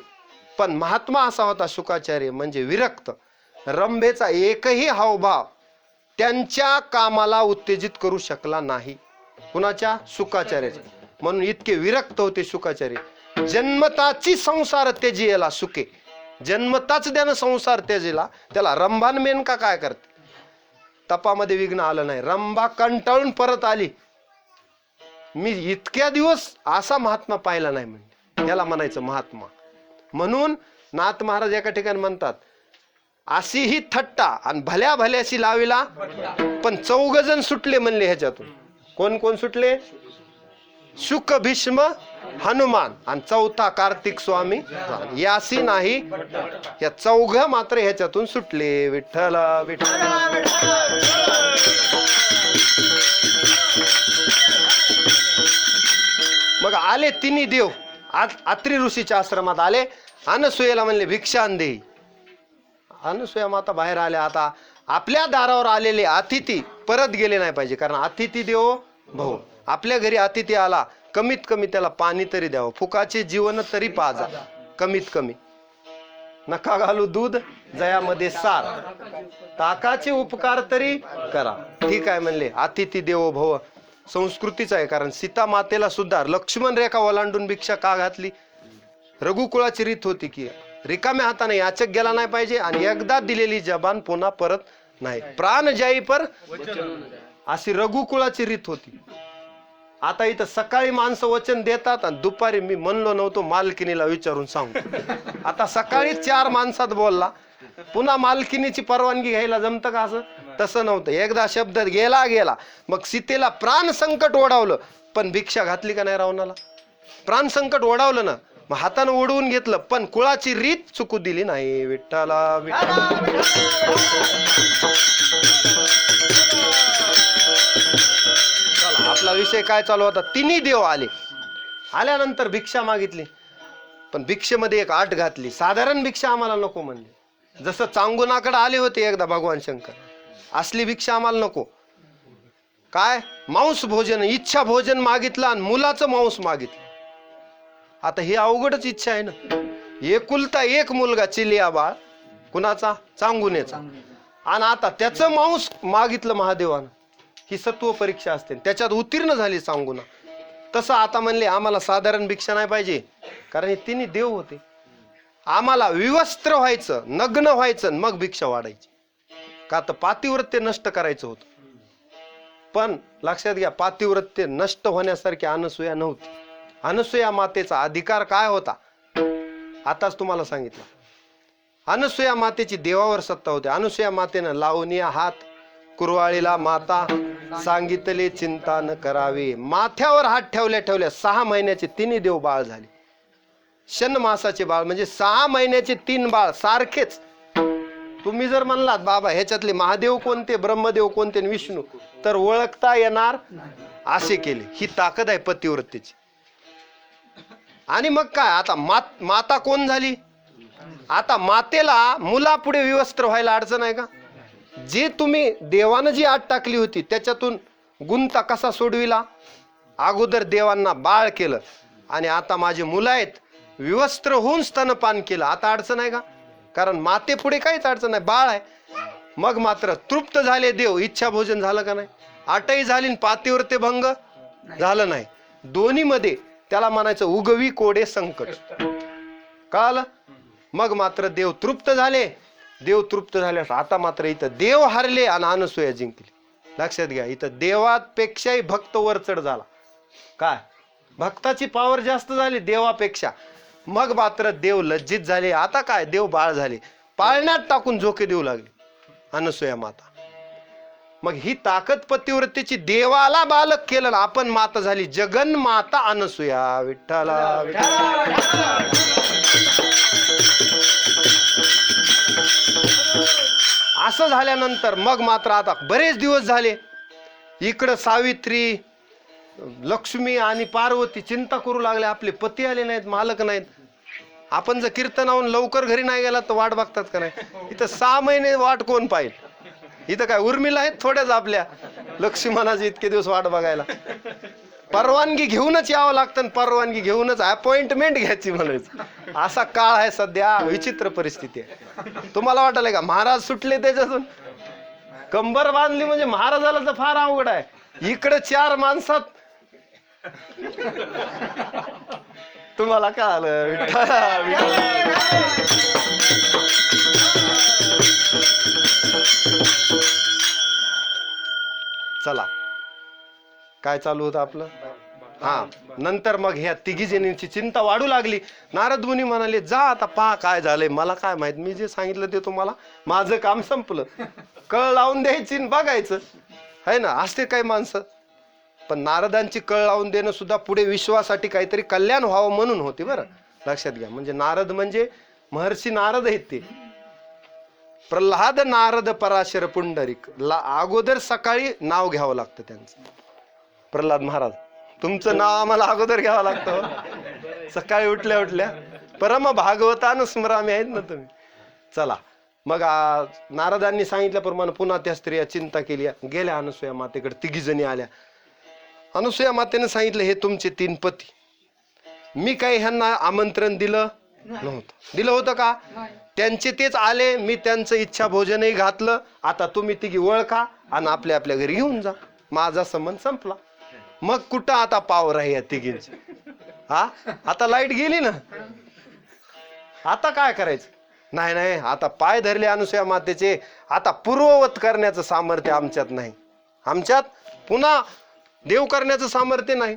Speaker 1: पण महात्मा असा होता शुकाचार्य, म्हणजे विरक्त. रंभेचा एकही हावभाव त्यांच्या कामाला उत्तेजित करू शकला नाही. कुणाच्या? शुकाचार्याच्या. म्हणून इतके विरक्त होते शुकाचार्य. जन्मताची संसार त्यजेला सुके. जन्मताच त्यानं संसार त्यजेला. त्याला रंभान मेनका काय करते? तपामध्ये विघ्न आलं नाही. रंभा कंटाळून परत आली. मी इतक्या दिवस असा महात्मा पाहिला नाही, म्हणजे याला म्हणायचं महात्मा. म्हणून नाथ महाराज एका ठिकाणी म्हणतात, अशी ही थट्टा आणि भल्या भल्याशी लाविला, पण 4 जण सुटले म्हणले ह्याच्यातून. कोण कोण सुटले? शुक, भीष्म, हनुमान आणि 4था कार्तिक स्वामी. यासी नाही, या 4 मात्र ह्याच्यातून सुटले. विठ्ठल विठ्ठल. मग आले तिन्ही देव अत्रि ऋषीच्या आश्रमात आले. अनसूयेला म्हणले, भिक्षान दे. अनसूया माता बाहेर आल्या. आता आपल्या दारावर आलेले अतिथी परत गेले नाही पाहिजे, कारण अतिथी देवो भाऊ. आपल्या घरी अतिथी आला, कमीत कमी त्याला पाणी तरी द्यावं, फुकाचे जीवन तरी पाजा, कमीत कमी. नका घालू दूध जयामध्ये सार, ताकाचे उपकार तरी करा. ठीक आहे म्हणले, अतिथी देवो भव संस्कृतीच आहे. कारण सीता मातेला सुद्धा लक्ष्मण रेखा ओलांडून भिक्षा का घातली? रघुकुळाची रीत होती की रिकाम्या हाताने याचक गेला नाही पाहिजे आणि एकदा दिलेली जबान पुन्हा परत नाही. प्राण जाई पर अशी रघुकुळाची रीत होती. आता इथं सकाळी माणसं वचन देतात आणि दुपारी मी म्हणलो नव्हतो मालकिनीला विचारून सांगतो. आता सकाळी 4 माणसात बोलला, पुन्हा मालकिनीची परवानगी घ्यायला जमतं का? असं तसं नव्हतं. एकदा शब्द गेला. मग सीतेला प्राण संकट ओढावलं, पण भिक्षा घातली का नाही रावणाला? प्राण संकट ओढावलं ना, मग हातानं ओढवून घेतलं, पण कुळाची रीत चुकू दिली नाही. विठ्ठला विठ्ठला. चला, आपला विषय काय चालू होता? तिन्ही देव आले. आल्यानंतर भिक्षा मागितली, पण भिक्षेमध्ये एक आट घातली. साधारण भिक्षा आम्हाला नको म्हणले. जसं चांगुनाकडे आले होते एकदा भगवान शंकर, असली भिक्षा आम्हाला नको. काय? मांस भोजन, इच्छा भोजन मागितलं आणि मुलाचं मांस मागितलं. आता ही अवघडच इच्छा आहे ना. एकुलता एक मुलगा चिलिया बाळ, कुणाचा? चांगुनेचा. आणि आता त्याचं मांस मागितलं महादेवानं. ही सत्व परीक्षा असते, त्याच्यात उत्तीर्ण झाली चांगुना. तसं आता म्हणले आम्हाला साधारण भिक्षा नाही पाहिजे, कारण हे तिन्ही देव होते. आम्हाला विवस्त्र व्हायचं, नग्न व्हायचं, मग भिक्षा वाढायची. का तर पातिव्रत्य नष्ट करायचं होतं. पण लक्षात घ्या, पातिव्रत्य नष्ट होण्यासारखी अनसूया नव्हती. अनसूया मातेचा अधिकार काय होता? आताच तुम्हाला सांगितलं. अनसूया मातेची देवावर सत्ता होती. अनसूया मातेनं लावणी हात कुरवाळीला माता सांगितले चिंता न करावी. माथ्यावर हात ठेवल्या ठेवल्या 6 महिन्याचे 3 देव बाळ झाले. शन मासाचे बाळ म्हणजे 6 महिन्याचे 3 बाळ सारखेच. तुम्ही जर म्हणलात बाबा ह्याच्यातले महादेव कोणते, ब्रह्मदेव कोणते आणि विष्णू, तर ओळखता येणार असे केले. ही ताकद आहे पतिव्रतेची. आणि मग काय, आता माता कोण झाली? आता मातेला मुलापुढे विवस्त्र व्हायला अडचण आहे का? जे तुम्ही देवानं जी आट टाकली होती त्याच्यातून गुंता कसा सोडविला? अगोदर देवांना बाळ केलं आणि आता माझे मुलं आहेत, विवस्त्र होऊन स्तनपान केलं. आता अडचण आहे का? कारण माते पुढे काहीच अडचण नाही, बाळ आहे. मग मात्र तृप्त झाले देव. इच्छा भोजन झालं का नाही? आटही झाली, पातिव्रते भंग झालं नाही. दोन्ही मध्ये त्याला म्हणायचं उगवी कोडे संकट. कळालं? मग मात्र देव तृप्त झाले. देव तृप्त झाल्यास आता मात्र इथं देव हारले आणि अनसूया जिंकली. लक्षात घ्या, इथं देवापेक्षाही भक्त वर चढ झाला. काय, भक्ताची पावर जास्त झाली देवापेक्षा. मग मात्र देव लज्जित झाले. आता काय, देव बाळ झाले, पाळण्यात टाकून झोके देऊ लागले अनसूया माता. मग ही ताकद पतिव्रतेची. देवाला बालक केलं ना, आपण माता झाली जगन माता अनसूया. विठ्ठला असं झाल्यानंतर मग मात्र आता बरेच दिवस झाले. इकडं सावित्री, लक्ष्मी आणि पार्वती चिंता करू लागले. आपले पती आले नाहीत, मालक नाहीत. आपण जर कीर्तनावरून लवकर घरी नाही गेला तर वाट बघतात का नाही? इथं 6 महिने वाट कोण पाहिजे? इथं काय उर्मिला आहेत थोड्याच आपल्या लक्ष्मणाची इतके दिवस वाट बघायला? परवानगी घेऊनच यावं लागतं, परवानगी घेऊनच अपॉइंटमेंट घ्यायची म्हणायचं. असा काळ आहे सध्या, विचित्र परिस्थिती आहे. तुम्हाला वाटलं का महाराज सुटले त्याच्यातून? कंबर बांधली म्हणजे महाराजाला तर फार अवघड आहे. इकडे 4 माणसात तुम्हाला काय आलं? चला, काय चालू होतं आपलं? हा, नंतर मग ह्या 3 जणींची चिंता वाढू लागली. नारद मुनी म्हणाले, जा आता पहा काय झालंय, मला काय माहित, मी जे सांगितलं ते तुम्हाला, माझं काम संपलं. कळ लावून द्यायची बघायचं है ना, असते काही माणसं. पण नारदांची कळ लावून देणं सुद्धा पुढे विश्वासाठी काहीतरी कल्याण व्हावं म्हणून होते. बरं लक्षात घ्या. म्हणजे नारद म्हणजे महर्षी नारद आहेत ते. प्रल्हाद नारद पराशर पुंडरिक. अगोदर सकाळी नाव घ्यावं लागतं त्यांचं. प्रल्हाद महाराज, तुमचं नाव आम्हाला अगोदर घ्यावं लागतं. सकाळी उठल्या उठल्या परम भागवतान स्मरामी आहेत ना तुम्ही. चला, मग नारदांनी सांगितल्याप्रमाणे पुन्हा त्या स्त्रिया चिंता केली. गेल्या अनसूया मातेकडे. 3 जणी आल्या. अनसूया मातेने सांगितलं, हे तुमचे 3 पती. मी काही ह्यांना आमंत्रण दिलं नव्हतं. दिलं होतं का? त्यांचे तेच आले, मी त्यांचं इच्छा भोजनही घातलं. आता तुम्ही 3 ओळखा आणि आपल्या आपल्या घरी घेऊन जा. माझा संबंध संपला. मग कुठं आता पावर आहे या 3घींची? हा, आता लाईट गेली ना, आता काय करायचं? नाही नाही, आता पाय धरले अनसूया मातेचे. आता पूर्ववत करण्याचं सामर्थ्य आमच्यात नाही. आमच्यात पुन्हा देव करण्याचं सामर्थ्य नाही.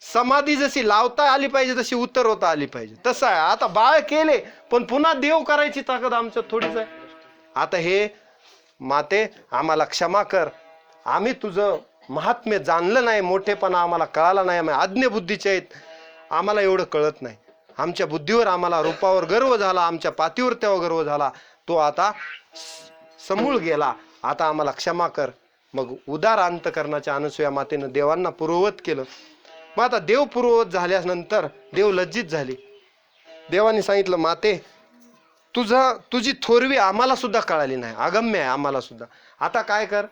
Speaker 1: समाधी जशी लावता आली पाहिजे तशी उतरवता आली पाहिजे, तसं आहे. आता बाळ केले पण पुन्हा देव करायची ताकद आमच्यात थोडीच आहे. आता हे माते आम्हाला क्षमा कर. आम्ही तुझं महात्म्य जाणलं नाही, मोठेपणा आम्हाला कळाला नाही. आम्ही आज्ञ बुद्धीचे आहेत, आम्हाला एवढं कळत नाही. आमच्या बुद्धीवर, आम्हाला रूपावर गर्व झाला, आमच्या पातिव्रत्यावर गर्व झाला, तो आता समूळ गेला. आता आम्हाला क्षमा कर. मग उदार अंतकरणाच्या अनसूया मातेनं देवांना पूर्ववत केलं. मग आता देव पूर्ववत झाल्यानंतर देव लज्जित झाली. देवाने सांगितलं, माते तुझी थोरवी आम्हाला सुद्धा कळाली नाही, अगम्य आहे आम्हाला सुद्धा. आता काय कर,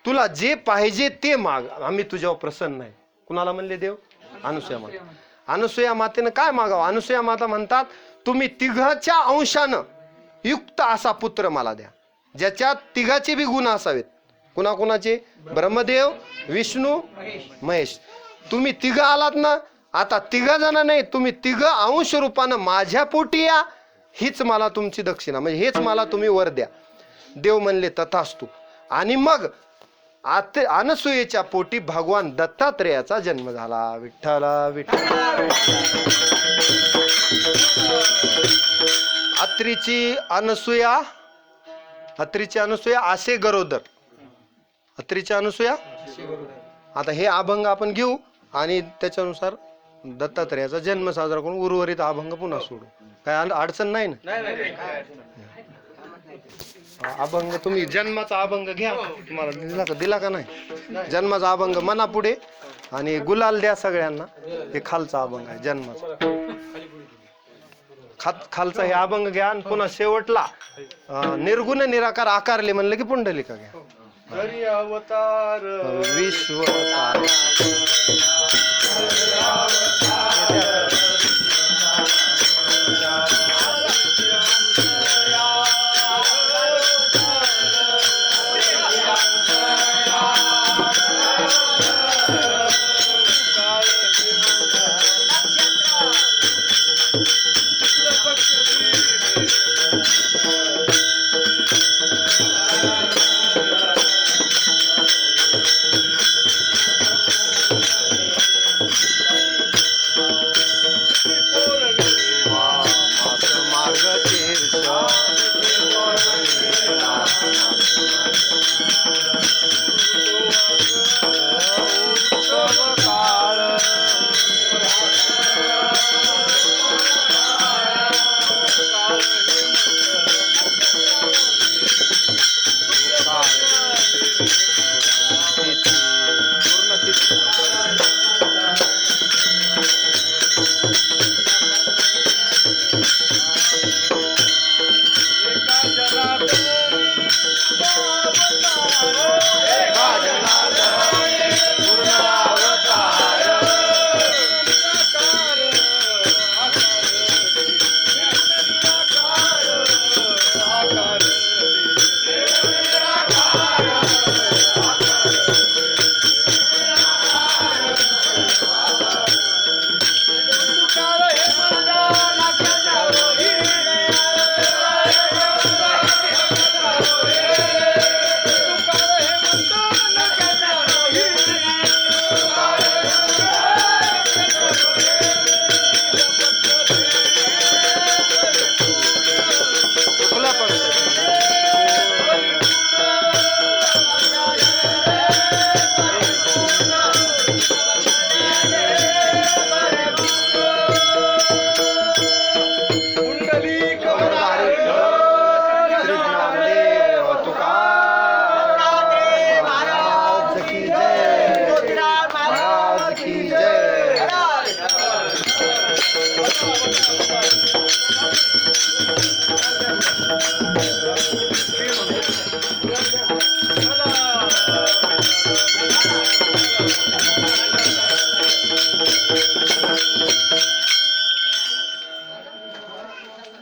Speaker 1: तुला जे पाहिजे ते माग, आम्ही तुझ्यावर प्रसन्न नाही. कुणाला म्हणले देव? अनसूया माता. अनसूया मातेनं काय मागावं? अनसूया माता म्हणतात, तुम्ही 3घाच्या अंशानं युक्त असा पुत्र मला द्या, ज्याच्यात 3घाचे बी गुण असावेत. कुणाकुणाचे? ब्रह्मदेव, विष्णू, महेश. तुम्ही 3 आलात ना, आता 3 जण नाही, तुम्ही 3 अंश रूपानं माझ्या पोटी या. हीच मला तुमची दक्षिणा, म्हणजे हेच मला तुम्ही वर द्या. देव म्हणले तथास्तु. आणि मग अनसूयेच्या पोटी भगवान दत्तात्रेयाचा जन्म झाला. विठ्ठला विठ्ठल. अत्रीची अनसूया असे गरोदर. अत्रीची अनसूया. आता हे अभंग आपण घेऊ आणि त्याच्यानुसार दत्तात्रेयाचा जन्म साजरा करून उर्वरित अभंग पुन्हा सोडू. काय अडचण नाही ना. अभंग तुम्ही जन्माचा अभंग घ्या. तुम्हाला दिला का नाही? जन्माचा अभंग मना पुढे आणि गुलाल द्या सगळ्यांना. हे खालचा अभंग आहे जन्माचा. खालचा हे अभंग घ्या आणि पुन्हा शेवटला निर्गुण निराकार आकारले म्हणलं की पुंडलिका घ्या.
Speaker 3: हरी अवतार
Speaker 1: विश्वतार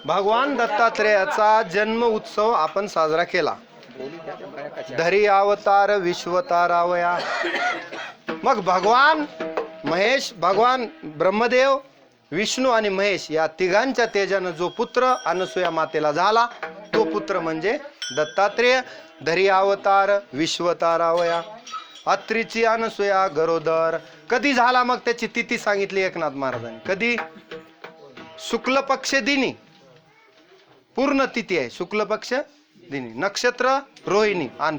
Speaker 1: भगवान दत्तात्रेयाचा जन्म उत्सव आपण साजरा केला. धरी अवतार विश्वतारावया. मग भगवान महेश, भगवान ब्रह्मदेव, विष्णू आणि महेश या तिघांच्या तेजानं जो पुत्र अनसूया मातेला झाला तो पुत्र म्हणजे दत्तात्रेय. धरी अवतार विश्वतारावया. अत्रीची अनसूया गरोदर. कधी झाला मग त्याची तिथी सांगितली एकनाथ महाराजांनी. कधी? शुक्ल पक्ष दिनी. पूर्ण तिथी आहे शुक्ल पक्ष दिनी. नक्षत्र रोहिणी आणि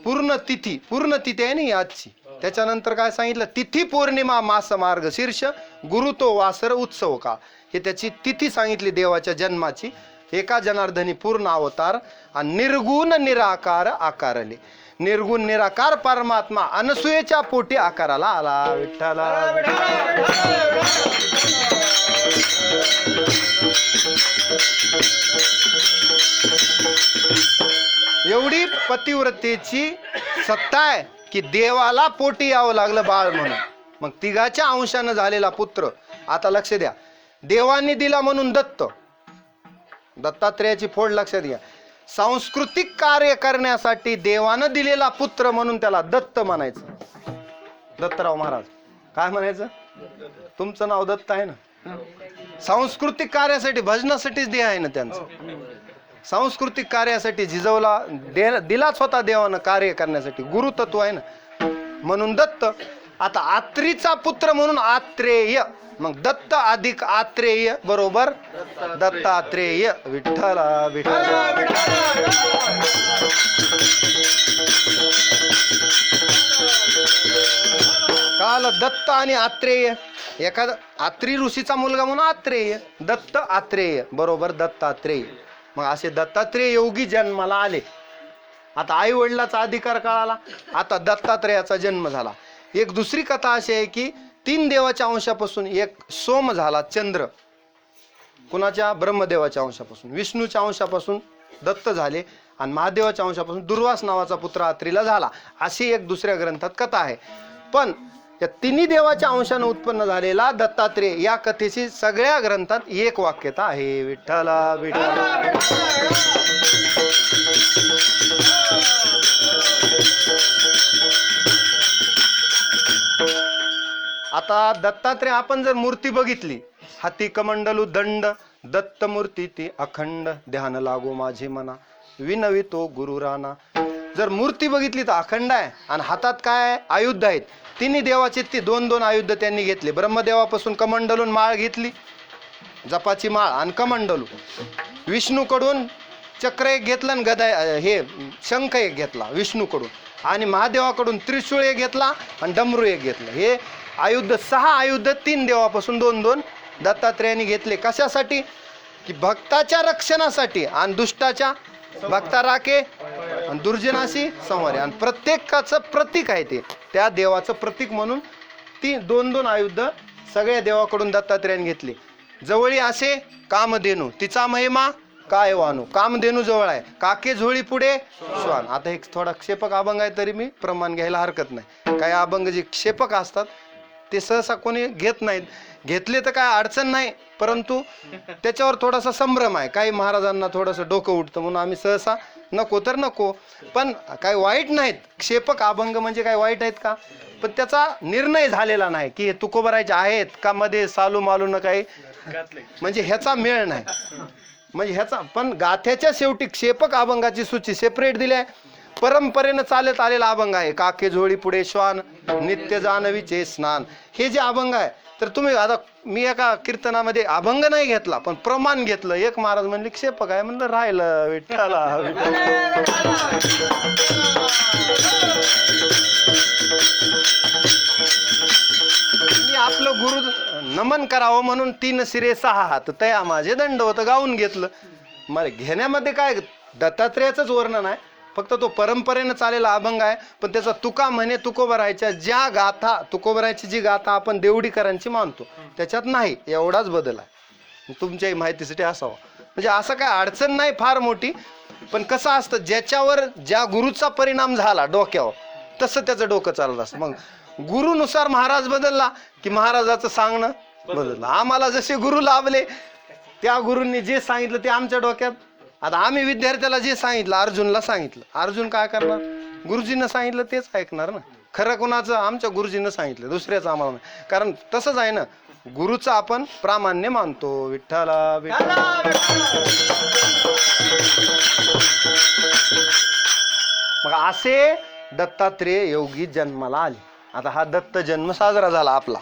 Speaker 1: पूर्ण तिथी आहे ना आजची. त्याच्यानंतर काय सांगितलं? तिथी पौर्णिमा मास मार्ग शीर्ष गुरु तो वासर उत्सव काळ. हे त्याची तिथी सांगितली देवाच्या जन्माची. एका जनार्दनी पूर्ण अवतार आणि निर्गुण निराकार आकारले. निर्गुण निराकार परमात्मा अनसूयेच्या पोटी आकाराला आला. विठ्ठला एवढी पतिव्रतेची सत्ता आहे की देवाला पोटी यावं लागलं बाळ म्हणून. मग तिघाच्या अंशानं झालेला पुत्र. आता लक्ष द्या, देवांनी दिला म्हणून दत्त. दत्तात्रेयाची फोड लक्षात घ्या. सांस्कृतिक कार्य करण्यासाठी देवानं दिलेला पुत्र म्हणून त्याला दत्त म्हणायचं. दत्तराव महाराज काय म्हणायचं? तुमचं नाव दत्त आहे ना. सांस्कृतिक कार्यासाठी भजनासाठीच देह आहे ना त्यांचं. सांस्कृतिक कार्यासाठी झिजवला दिलाच होता देवानं कार्य करण्यासाठी. गुरुतत्व आहे ना म्हणून दत्त. आता आत्रीचा पुत्र म्हणून आत्रेय, मग दत्त अधिक आत्रेय बरोबर दत्तात्रेय. विठ्ठला विठ्ठला. काल दत्त आणि आत्रेय, एखादा आत्री ऋषीचा मुलगा म्हणून आत्रेय, दत्त आत्रेय बरोबर दत्तात्रेय. मग असे दत्तात्रेय योगी जन्माला आले. आता आई वडिलाचा अधिकार कळाला, आता दत्तात्रेयाचा जन्म झाला. एक दुसरी कथा अशी आहे की 3 देवाच्या अंशापासून एक सोम झाला, चंद्र. कुणाच्या? ब्रह्मदेवाच्या अंशापासून. विष्णूच्या अंशापासून दत्त झाले आणि महादेवाच्या अंशापासून दुर्वास नावाचा पुत्र आत्रीला झाला, अशी एक दुसऱ्या ग्रंथात कथा आहे. पण या 3 देवाच्या अंशाने उत्पन्न झालेला दत्तात्रेय या कथेची सगळ्या ग्रंथात एक वाक्यता आहे. विठ्ठला विठ्ठला. आता दत्तात्रेय आपण जर मूर्ती बघितली, हाती कमंडलू दंड, दत्त मूर्ती ती अखंड, ध्यान लागो माझे मना, विनवितो गुरु राणा. जर मूर्ती बघितली तर अखंड आहे आणि हातात काय आयुध आहेत. 3 देवाचे ते 2-2 आयुध त्यांनी घेतले. ब्रह्मदेवापासून कमंडलून माळ घेतली, जपाची माळ आणि कमंडलू. विष्णूकडून चक्र एक घेतलं आणि गदा हे शंख एक घेतला विष्णूकडून, आणि महादेवाकडून त्रिशूळ एक घेतला आणि डमरू एक घेतलं. हे आयुध 6 आयुध 3 देवापासून 2-2 दत्तात्रेयांनी घेतले. कशासाठी? की भक्ताच्या रक्षणासाठी आणि दुष्टाच्या भक्ता राखे आणि दुर्जनाशी संहारे. आणि प्रत्येकाचं प्रतीक आहे ते, त्या देवाचं प्रतीक म्हणून ती 2-2 आयुध सगळ्या देवाकडून दत्तात्रेयांनी घेतली. जवळी असे कामधेनू, तिचा महिमा काय वानू. कामधेनू जवळ आहे, काके झोळी पुढे श्वान. आता एक थोडा क्षेपक अभंग आहे तरी मी प्रमाण घ्यायला हरकत नाही. काही अभंग जे क्षेपक असतात ते सहसा कोणी घेत नाहीत. घेतले तर काय अडचण नाही, परंतु त्याच्यावर थोडासा संभ्रम आहे. काही महाराजांना थोडंसं डोकं उठतं म्हणून आम्ही सहसा नको तर नको. पण काही वाईट नाहीत, क्षेपक अभंग म्हणजे काय वाईट आहेत का? पण त्याचा निर्णय झालेला नाही की हे तुकोबरायचे आहेत का मध्ये सालू मालून काही, म्हणजे ह्याचा मेळ नाही. म्हणजे ह्याचा पण गाथ्याच्या शेवटी क्षेपक अभंगाची सूची सेपरेट दिली आहे. परंपरेनं चालत आलेला अभंग आहे, काके झोळी पुढे श्वान, नित्य जानवीचे स्नान. हे जे अभंग आहे, तर तुम्ही आता मी एका कीर्तनामध्ये अभंग नाही घेतला पण प्रमाण घेतलं. एक महाराज म्हणले क्षेपक आहे, म्हणलं राहिलं. विठ्ठला मी आपलं गुरु नमन करावं म्हणून 3 शिरे 6 हात तया माझे दंडवत गाऊन घेतलं. मला घेण्यामध्ये काय दत्तात्रेयाचंच वर्णन आहे, फक्त तो परंपरेनं चालेला अभंग आहे. पण त्याचा तुका म्हणे तुकोबरायच्या ज्या गाथा, तुकोबरायची जी गाथा आपण देवडीकरांची मानतो त्याच्यात नाही, एवढाच बदल आहे. तुमच्याही माहितीसाठी असावं. म्हणजे असं काय अडचण नाही फार मोठी, पण कसं असतं ज्याच्यावर ज्या गुरुचा परिणाम झाला डोक्यावर तसं त्याचं डोकं चालत असतं. मग गुरुनुसार महाराज बदलला की महाराजाचं सांगणं बदललं. आम्हाला जसे गुरु लाभले त्या गुरूंनी जे सांगितलं ते आमच्या डोक्यात. आता आम्ही विद्यार्थ्याला जे सांगितलं, अर्जुनला सांगितलं, अर्जुन काय करणार? गुरुजींना सांगितलं तेच ऐकणार ना. खरं कोणाचं? आमच्या गुरुजींना सांगितलं, दुसऱ्याचं आम्हाला नाही. कारण तसंच आहे ना, गुरुचं आपण प्रामाण्य मानतो. विठ्ठला विठ्ठला. मग असे दत्तात्रेय योगी जन्माला आले. आता हा दत्त जन्म साजरा झाला आपला.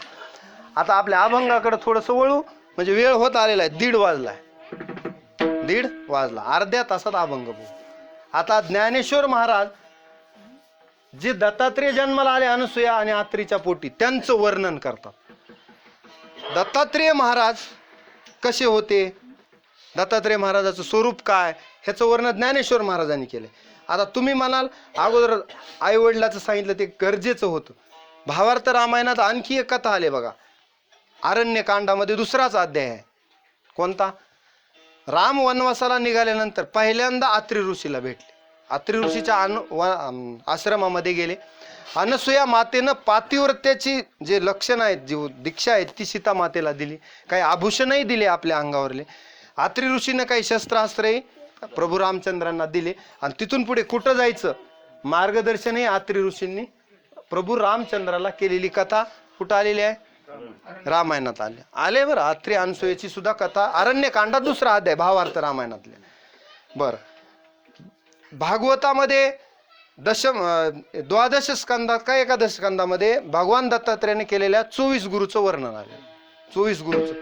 Speaker 1: आता आपल्या अभंगाकडे थोडंसं वळू, म्हणजे वेळ होत आलेला आहे. 1:30 वाजलाय, 1:30 वाजला. अर्ध्या तासात अभंग बघू. आता ज्ञानेश्वर महाराज जे दत्तात्रेय जन्माला आले अनुसूया आणि आत्रीच्या पोटी, त्यांचं वर्णन करतात. दत्तात्रेय महाराज कसे होते, दत्तात्रेय महाराजाचं स्वरूप काय, ह्याचं वर्णन ज्ञानेश्वर महाराजांनी केले. आता तुम्ही म्हणाल अगोदर आई वडिलाचं सांगितलं ते गरजेचं होतं. भावार्थ रामायणात आणखी एक कथा आली बघा, अरण्यकांडामध्ये 2राच अध्याय आहे. कोणता? राम वनवासाला निघाल्यानंतर पहिल्यांदा अत्री ऋषीला भेटले. अत्री ऋषीच्या आश्रमामध्ये गेले. अनसूया मातेनं पातिव्रत्याची जे लक्षण आहेत, जी दीक्षा आहेत, ती सीता मातेला दिली. काही आभूषणही दिले आपल्या अंगावरले. अत्री ऋषीनं काही शस्त्रास्त्रही प्रभू रामचंद्रांना दिले. आणि तिथून पुढे कुठं जायचं मार्गदर्शनही अत्री ऋषींनी प्रभू रामचंद्राला केलेली कथा कुठं आलेली आहे? रामायणात आले बरं. अत्री अनसूयेची सुद्धा कथा अरण्यकांडात 2रा अध्याय भावार्थ रामायणातले. बरं, भागवतामध्ये द्वादश स्कंदात का एकादश स्कंदामध्ये भगवान दत्तात्रेयाने केलेल्या 24 गुरुचं वर्णन आले. 24 गुरुचं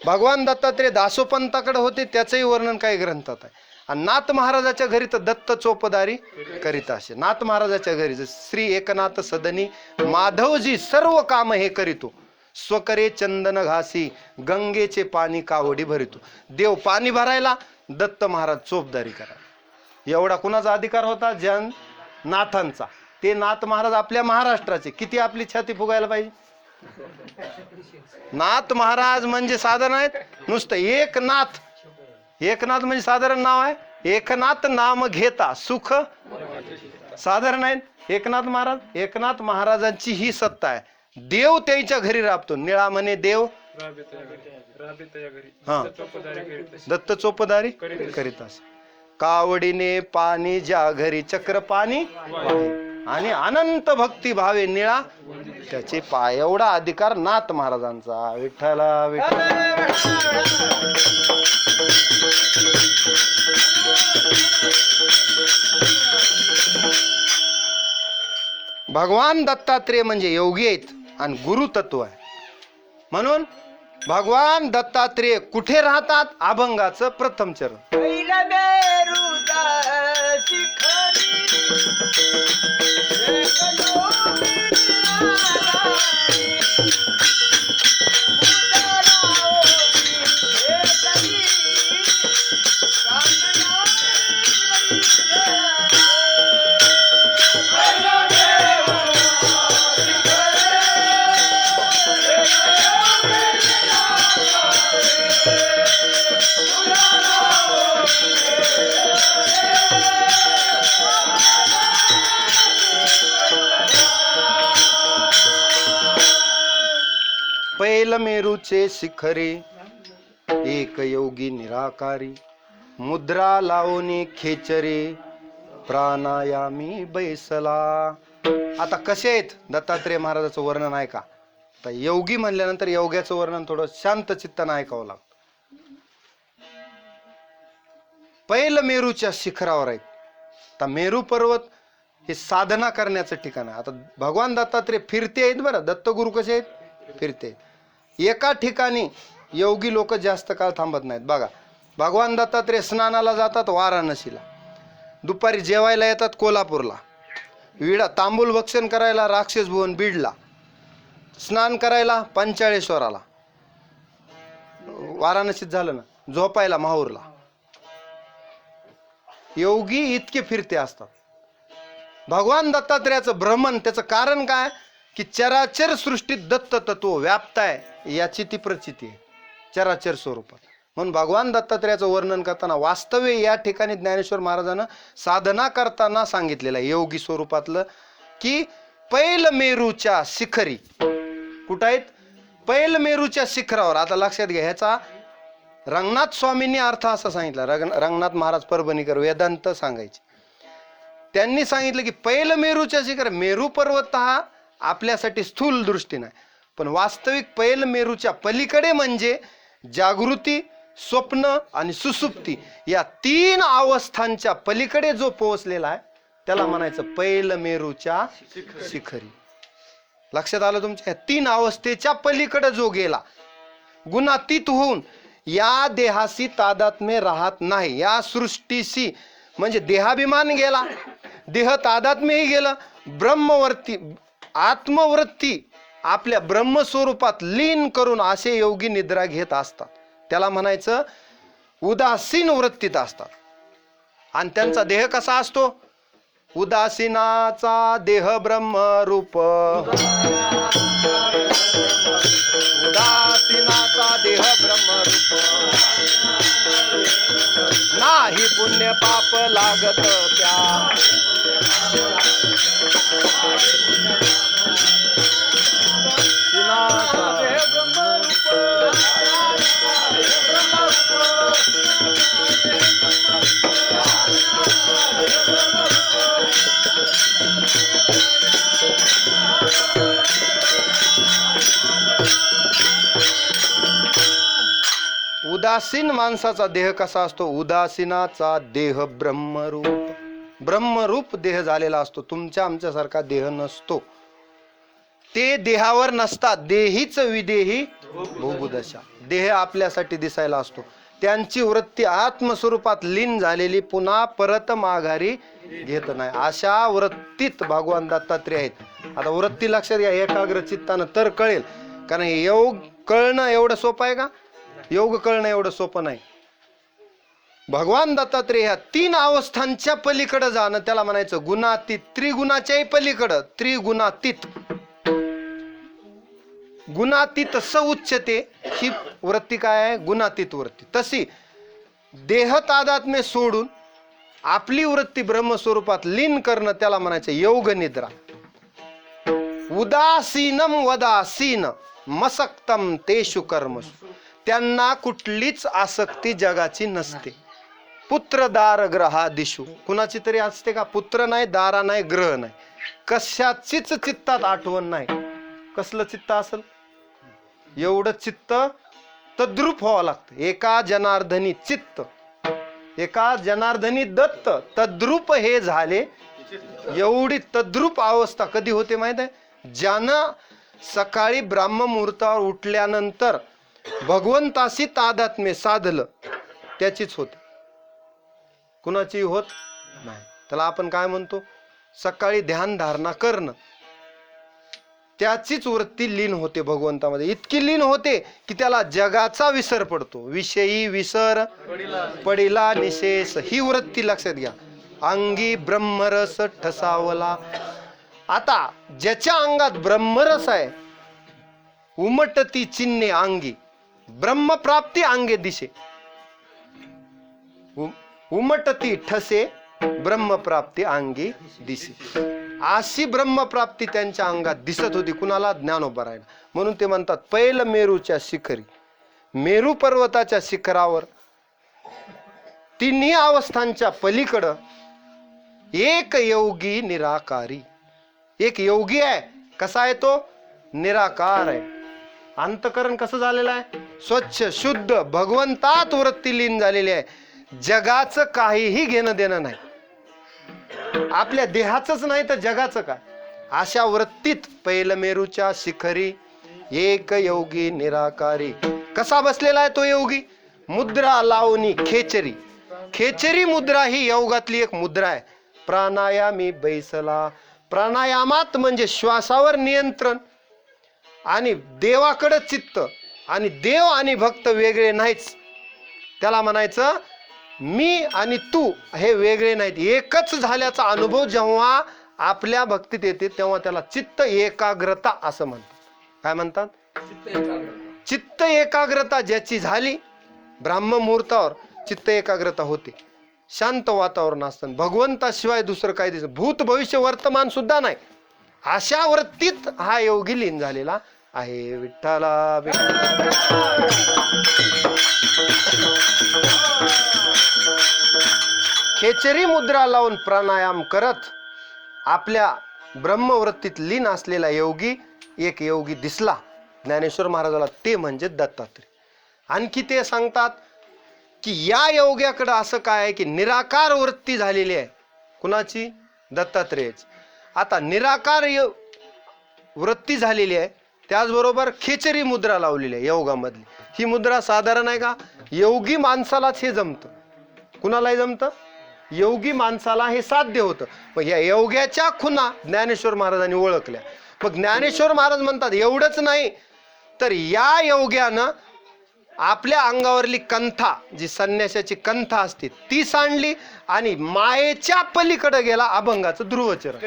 Speaker 1: भगवान दत्तात्रेय दासोपंताकडे होते, त्याचंही वर्णन काही ग्रंथात आहे. आणि नाथ महाराजाच्या घरी तर दत्त चोपदारी करीत असे. नाथ महाराजाच्या घरी श्री एकनाथ सदनी माधवजी सर्व काम हे करीतो, स्वकरे चंदन घासी गंगेचे पाणी कावडी भरितो. देव पाणी भरायला, दत्त महाराज चोपदारी करा. एवढा कुणाचा अधिकार होता? जन नाथांचा. ते नाथ महाराज आपल्या महाराष्ट्राचे. किती आपली छाती फुगायला पाहिजे. नाथ महाराज म्हणजे साधारण आहेत नुसतं एकनाथ. एकनाथ म्हणजे साधारण नाव आहे. एकनाथ नाम घेता सुख साधारण आहेत एकनाथ महाराज. एकनाथ महाराजांची ही सत्ता आहे. देव त्याच्या घरी राबतो. निळा म्हणे देव हा दत्त चोपदारी करीत असे. कावडीने पाणी ज्या घरी चक्र पाणी आणि अनंत भक्ती भावे निळा त्याचे पाय. एवढा अधिकार नाथ महाराजांचा. विठ्ठला विठ्ठल. भगवान दत्तात्रेय म्हणजे योगी आहेत आणि गुरु तत्व आहे. म्हणून भगवान दत्तात्रेय कुठे राहतात? अभंगाचं प्रथम चरण. पैल मेरूचे शिखरे एक योगी निराकारी, मुद्रा लावणी खेचरे प्राणायामी बैसला. आता कसे आहेत दत्तात्रेय महाराजाचं वर्णन आहे का? तर योगी म्हणल्यानंतर योग्याचं वर्णन थोडं शांत चित्तानं ऐकावं लागतं. पैल मेरूच्या शिखरावर आहेत. आता मेरू पर्वत हे साधना करण्याचं ठिकाण आहे. आता भगवान दत्तात्रेय फिरते आहेत बरं. दत्तगुरु कसे आहेत? फिरते आहेत. एका ठिकाणी योगी लोक जास्त काळ थांबत नाहीत. बघा, भगवान दत्तात्रेय स्नानाला जातात वाराणसीला, दुपारी जेवायला येतात कोल्हापूरला, विडा तांबूल भक्षण करायला राक्षस भुवन बीडला, स्नान करायला पंचाळेश्वराला, वाराणसीत झालं ना, झोपायला माहूरला. योगी इतके फिरते असतात. भगवान दत्तात्रेयाचं भ्रमण, त्याचं कारण काय? की चराचर सृष्टीत दत्त तत्व व्याप्त आहे याची ती प्रचिती आहे चराचर स्वरूपात. म्हणून भगवान दत्तात्रेयाचं वर्णन करताना वास्तव्य या ठिकाणी ज्ञानेश्वर महाराजांना साधना करताना सांगितलेलं आहे योगी स्वरूपातलं. की पैल मेरूच्या शिखरी. कुठं आहेत? पैल मेरूच्या शिखरावर. आता लक्षात घ्या, ह्याचा रंगनाथ स्वामींनी अर्थ असा सांगितला. रंगनाथ महाराज परभणीकर वेदांत सांगायचे. त्यांनी सांगितलं की पैल मेरूच्या शिखर. मेरू पर्वत हा आपल्यासाठी स्थूल दृष्टी नाही, पण वास्तविक पैल मेरूच्या पलीकडे म्हणजे जागृती, स्वप्न आणि सुसुप्ती या 3 अवस्थांच्या पलीकडे जो पोहोचलेला आहे त्याला म्हणायचं पैल मेरूच्या शिखरी. लक्षात आलं तुमच्या? 3 अवस्थेच्या पलीकडे जो गेला, गुणातीत होऊन या देहाशी तादात्म्य राहत नाही, या सृष्टीशी म्हणजे देहाभिमान गेला, देह तादात्म्यही गेलं, ब्रह्मवर्ती आत्मवृत्ती आपल्या ब्रह्मस्वरूपात लीन करून असे योगी निद्रा घेत असतात. त्याला म्हणायचं उदासीन वृत्तीत असतात. आणि त्यांचा देह कसा असतो? उदासीनाचा देह ब्रह्मरूप, उदासीनाचा देह ब्रह्मरूप, नाही पुण्य पाप लागत त्या, उदासीन माणसाचा देह कसा असतो? उदासीनाचा देह ब्रह्मरूप. ब्रह्मरूप देह झालेला असतो. तुमच्या आमच्यासारखा देह नसतो. ते देहावर नसतात. देहीच विदेही भोगुदशा. देह आपल्यासाठी दिसायला असतो. त्यांची वृत्ती आत्मस्वरूपात लीन झालेली पुन्हा परत माघारी घेत नाही. अशा वृत्तीत भगवान दत्तात्रय आहेत. आता वृत्ती लक्षात घ्या एकाग्र चित्तानं तर कळेल. कारण योग कळणं एवढं सोपं आहे का? योग कळणं एवढं सोपं नाही. भगवान दत्तात्रय ह्या 3 अवस्थांच्या पलीकडे जाणं त्याला म्हणायचं गुणातीत. त्रिगुणाच्याही पलीकडं त्रिगुणातीत. गुणातीत स उच्चते ही वृत्ती काय आहे? गुणातीत वृत्ती. तशी देह तादात्म्य सोडून आपली वृत्ती ब्रह्मस्वरूपात लीन करणं त्याला म्हणायचं योग निद्रा. उदासीनम वदासीन मसक्तम तेषु कर्मसु. त्यांना कुठलीच आसक्ती जगाची नसते. पुत्र दार ग्रहादिषु. कुणाची तरी असते का? पुत्र नाही, दारा नाही, ग्रह नाही. कशाचीच चित्तात आठवण नाही. कसलं चित्त असेल? एवढं चित्त तद्रूप व्हावं लागतं. एका जनार्दनी चित्त, एका जनार्दनी दत्त तद्रूप हे झाले. एवढी तद्रूप अवस्था कधी होते माहित आहे? ज्यानं सकाळी ब्राह्म मुहूर्तावर उठल्यानंतर भगवंताशी तादात्म्य साधलं त्याचीच होते. कुणाची होत नाही. त्याला आपण काय म्हणतो? सकाळी ध्यान धारणा करणं. त्याचीच वृत्ती लीन होते भगवंतामध्ये. इतकी लीन होते की त्याला जगाचा विसर पडतो. विषयी विसर पडिला निशेष. ही वृत्ती लक्षात घ्या. अंगी ब्रह्मरस ठसावला. आता ज्याच्या अंगात ब्रह्मरस आहे उमटती चिन्हे अंगी. ब्रह्मप्राप्ती अंगे दिशे. उमटती ठसे ब्रह्मप्राप्ती अंगी दिसे. अशी ब्रह्मप्राप्ती त्यांच्या अंगात दिसत होती. कुणाला? ज्ञानोबा राहिला. म्हणून ते म्हणतात पैल मेरूच्या शिखरी. मेरू पर्वताच्या शिखरावर 3 अवस्थांच्या पलीकडं एक योगी निराकारी. एक योगी आहे. कसा आहे तो? निराकार आहे. अंतकरण कसं झालेलं आहे? स्वच्छ शुद्ध भगवंतात वृत्ती लीन झालेली आहे. जगाचं काहीही घेणं देणं नाही. आपल्या देहाचंच नाही तर जगाचं काय? अशा वृत्तीत पैलमेरूच्या शिखरी एक योगी निराकारी. कसा बसलेला आहे तो योगी? मुद्रा लावणी खेचरी. खेचरी मुद्रा ही योगातली एक मुद्रा आहे. प्राणायामी बैसला. प्राणायामात म्हणजे श्वासावर नियंत्रण आणि देवाकडे चित्त. आणि देव आणि भक्त वेगळे नाहीच. त्याला म्हणायचं मी आणि तू हे वेगळे नाहीत, एकच झाल्याचा अनुभव जेव्हा आपल्या भक्तीत येते तेव्हा त्याला चित्त एकाग्रता असं म्हणतात. काय म्हणतात? चित्त एकाग्रता ज्याची झाली ब्राह्म मुहूर्तावर चित्त एकाग्रता होते. शांत वातावरण असतं. भगवंताशिवाय दुसरं काही दिसत. भूत भविष्य वर्तमान सुद्धा नाही. अशा वृत्तीत हा योगी लीन झालेला आहे. विठ्ठला खेचरी मुद्रा लावून प्राणायाम करत आपल्या ब्रह्मवृत्तीत लीन असलेला योगी एक योगी दिसला ज्ञानेश्वर महाराजाला. ते म्हणजे दत्तात्रय. आणखी ते सांगतात की या योग्याकडे असं काय आहे की निराकार वृत्ती झालेली आहे. कुणाची? दत्तात्रेयच. आता निराकार वृत्ती झालेली आहे. त्याचबरोबर खेचरी मुद्रा लावलेली आहे योगामधली. ही मुद्रा साधारण आहे का? योगी माणसालाच हे जमतं. कुणालाही जमतं? योगी माणसाला हे साध्य होतं. मग या योग्याच्या खुणा ज्ञानेश्वर महाराजांनी ओळखल्या. मग ज्ञानेश्वर महाराज म्हणतात एवढंच नाही तर या योग्यानं आपल्या अंगावरली कंथा जी संन्यासाची कंथा असते ती सांडली आणि मायेच्या पलीकडे गेला अभंगाचं ध्रुवचरण.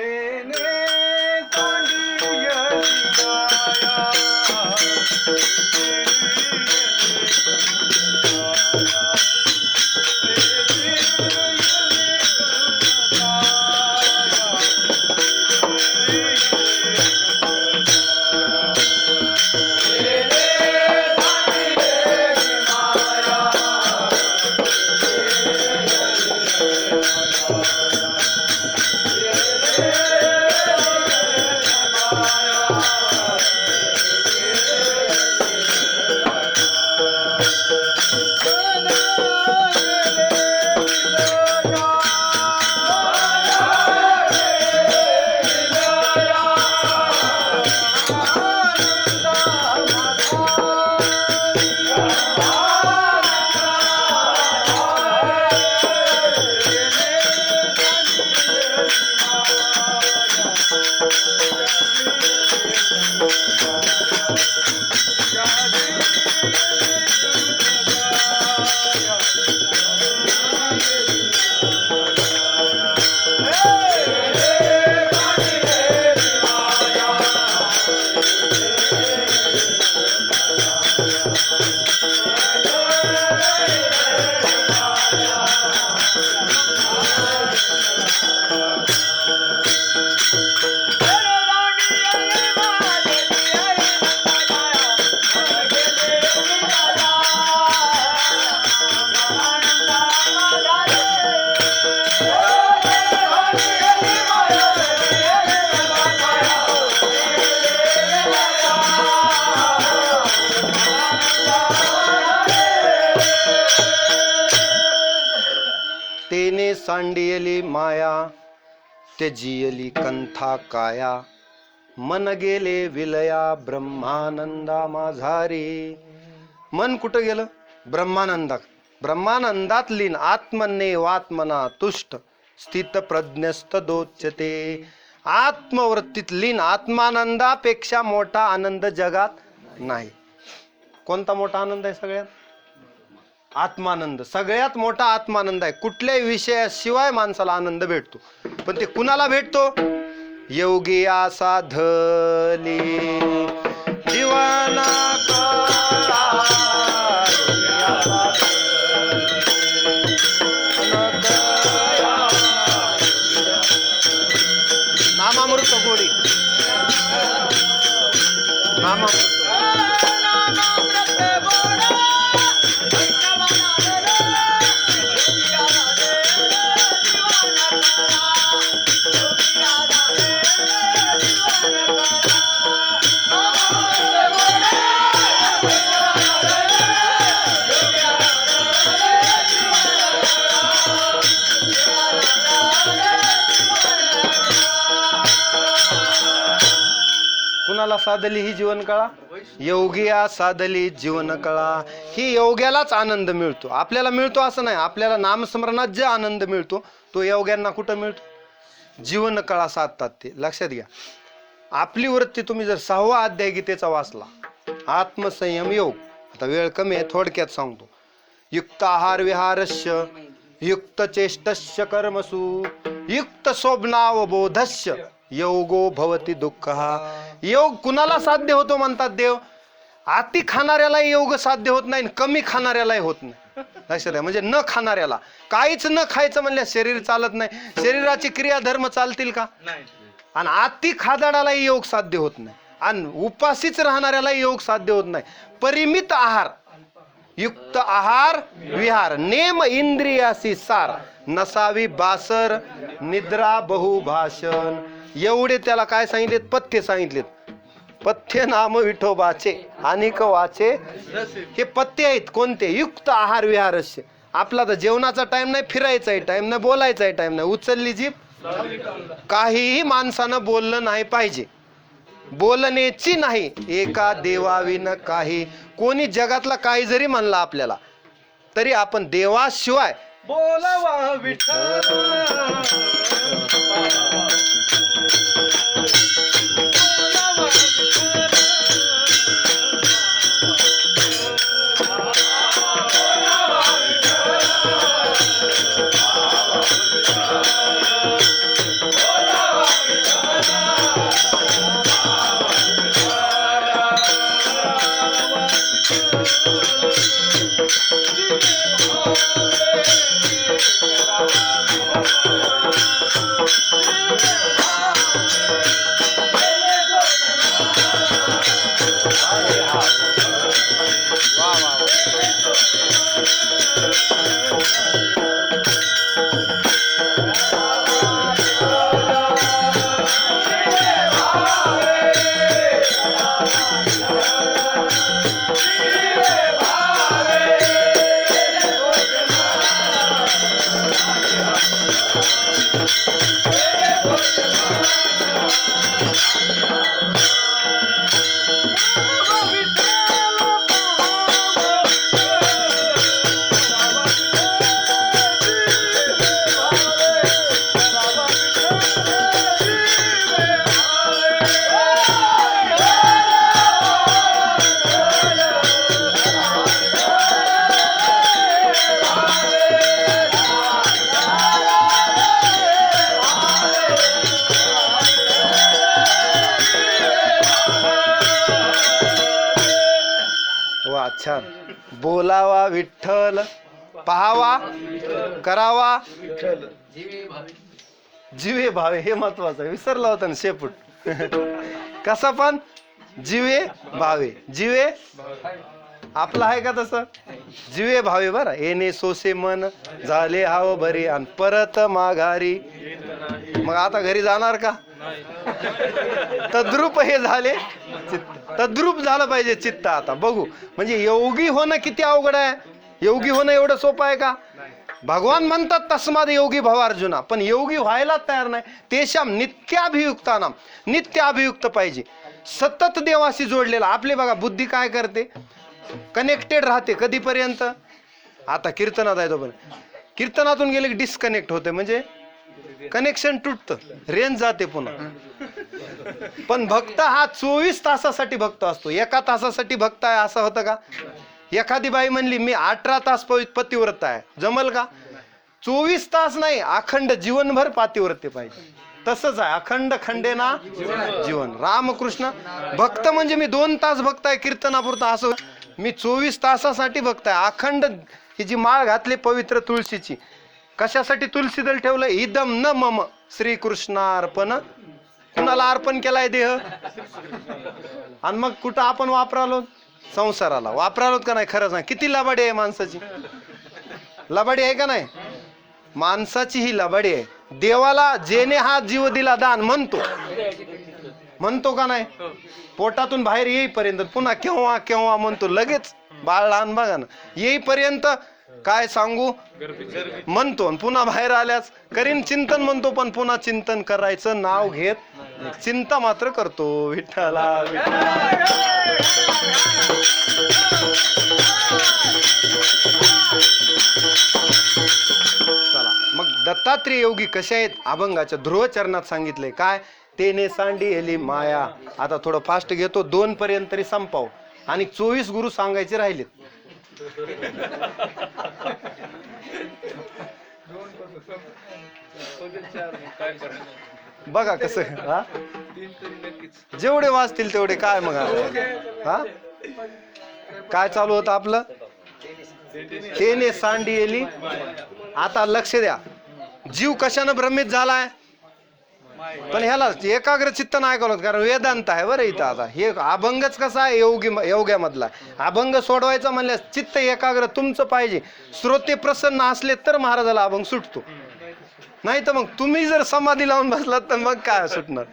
Speaker 1: मने सांडियली माया त्यजियली कंथा काया मन गेले विलया ब्रह्मानंदा माझारी. मन कुठं गेलं? ब्रह्मानंदात. ब्रह्मानंदात लीन आत्मनेवात्मना तुष्ट स्थित प्रज्ञस्त दोच्यते. आत्मवृत्तीत लीन. आत्मानंदापेक्षा मोठा आनंद जगात नाही. कोणता मोठा आनंद आहे सगळ्यात? आत्मानंद. सगळ्यात मोठा आत्मानंद आहे. कुठल्याही विषयाशिवाय माणसाला आनंद भेटतो, पण ते कुणाला भेटतो? योगी साधली जीवना नामामृत गोडी. नामामृत कुणाला साधली ही जीवन कळा? योगिया साधली जीवन कळा. ही योग्यालाच आनंद मिळतो. आपल्याला मिळतो असं नाही. आपल्याला नामस्मरणात जे आनंद मिळतो तो योग्यांना कुठं मिळतो? जीवन कळा साधतात ते. लक्षात घ्या. आपली वृत्ती तुम्ही जर 6वा अध्याय गीतेचा वाचला, आत्मसंयम योग, आता वेळ कमी आहे थोडक्यात सांगतो. युक्त आहार विहारस्य युक्त चेष्टस्य कर्मसु युक्त स्वप्नावबोधस्य योगो भवती दुःख. योग कुणाला साध्य होतो म्हणतात देव? अति खाणाऱ्यालाही योग साध्य होत नाही, कमी खाणाऱ्यालाही होत नाही. लक्षात आहे? म्हणजे न खाणाऱ्याला काहीच न खायचं म्हणल्या शरीर चालत नाही. शरीराची क्रिया धर्म चालतील का? आणि अति खादाडालाही योग साध्य होत नाही, आणि उपाशीच राहणाऱ्यालाही योग साध्य होत नाही. परिमित आहार, युक्त आहार विहार, नेम इंद्रियासी सार, नसावी बासर, निद्रा बहुभाषण. एवढे त्याला काय सांगितलेत? पथ्य सांगितलेत. पथ्य नाम विठोबाचे अनेक वाचे. हे पथ्य आहेत. कोणते? युक्त आहार विहारस्य. आपला तर जेवणाचा टाइम नाही, फिरायचाही टाइम नाही, बोलायचाही टाइम नाही. उचलली जीभ. काहीही माणसानं बोललं नाही पाहिजे. बोलण्याची नाही. एका देवाविन काही. कोणी जगातला काही जरी म्हणला आपल्याला तरी आपण देवाशिवाय
Speaker 3: बोलावा विठ्ठल.
Speaker 1: छान. बोलावा विठ्ठल, पाहावा, करावा जीवे भावे. हे महत्वाचं आहे. विसरला होता ना शेपूट. कसा पण जीवे भावे. जीवे आपला आहे का तसं? जीवे भावे. बरं. येणे सोसे मन झाले हाव बरे आणि परत माघारी. मग आता घरी जाणार का? तद्रूप हे झाले चित्त. तद्रूप झालं पाहिजे चित्त. आता बघू. म्हणजे योगी होणं किती अवघड आहे. योगी होणं एवढं सोपं आहे का? भगवान म्हणतात तस्माद योगी भव अर्जुना, पण योगी व्हायला तयार नाही. तेशाम नित्याभियुक्तानाम, नित्य अभियुक्त पाहिजे, सतत देवाशी जोडलेला. आपली बघा बुद्धी काय करते, कनेक्टेड राहते कधीपर्यंत, आता कीर्तनात आहे तोपर्यंत. कीर्तनातून गेले की डिस्कनेक्ट होते, म्हणजे कनेक्शन तुटतं, रेंज जाते पुन्हा. पण भक्त हा 24 तासासाठी भक्त असतो, एका तासासाठी भक्त आहे असं होतं का? एखादी बाई म्हणली मी 18 तास पतिव्रत आहे, जमल का? 24 तास नाही, अखंड जीवनभर पातिव्रत्य पाहिजे. तसंच आहे, अखंड खंडेना जीवन. रामकृष्ण भक्त म्हणजे मी 2 तास भक्त आहे कीर्तनापुरता असं, मी 24 तासासाठी भक्त आहे. अखंड ही जी माळ घातली पवित्र तुळशीची, कशासाठी तुलसी दल ठेवलं? इदम न मम श्रीकृष्णार्पण. कुणाला अर्पण केलाय देह? आणि मग कुठं आपण वापरालो? संसाराला वापरालोत का नाही? खरंच नाही. किती लबाडी आहे माणसाची, लबाडी आहे का नाही? माणसाची ही लबाडी आहे. देवाला जेने हा जीव दिला दान म्हणतो का नाही? पोटातून बाहेर येईपर्यंत पुन्हा केव्हा केव्हा म्हणतो, लगेच बाळ लहान बघा ना, येईपर्यंत काय सांगू म्हणतो, पुन्हा बाहेर आल्यास करीन चिंतन म्हणतो, पण पुन्हा चिंतन करायचं नाव घेत, चिंता मात्र करतो. विठ्ठला चला मग दत्तात्रेय योगी कसे आहेत? अभंगाच्या ध्रुवचरणात सांगितले काय? तेने सांडी एली माया. आता थोडं फास्ट घेतो, 2 पर्यंत तरी संपाव, आणि 24 गुरु सांगायचे राहिलेत. बघा कसं, हा जेवढे वाचतील तेवढे काय. मग हा काय चालू होतं आपलं? तेने सांडी एली. आता लक्ष द्या, जीव कशानं भ्रमित झालाय? पण ह्याला एकाग्र चित्त नाही ऐकवलं, कारण वेदांत आहे बरं इथं. आता हे अभंगच कसा आहे, योग्यामधला अभंग सोडवायचा म्हणल्यास चित्त एकाग्र तुमचं पाहिजे. श्रोते प्रसन्न असले तर महाराजाला अभंग सुटतो, नाही तर मग तुम्ही जर समाधी लावून बसलात तर मग काय सुटणार?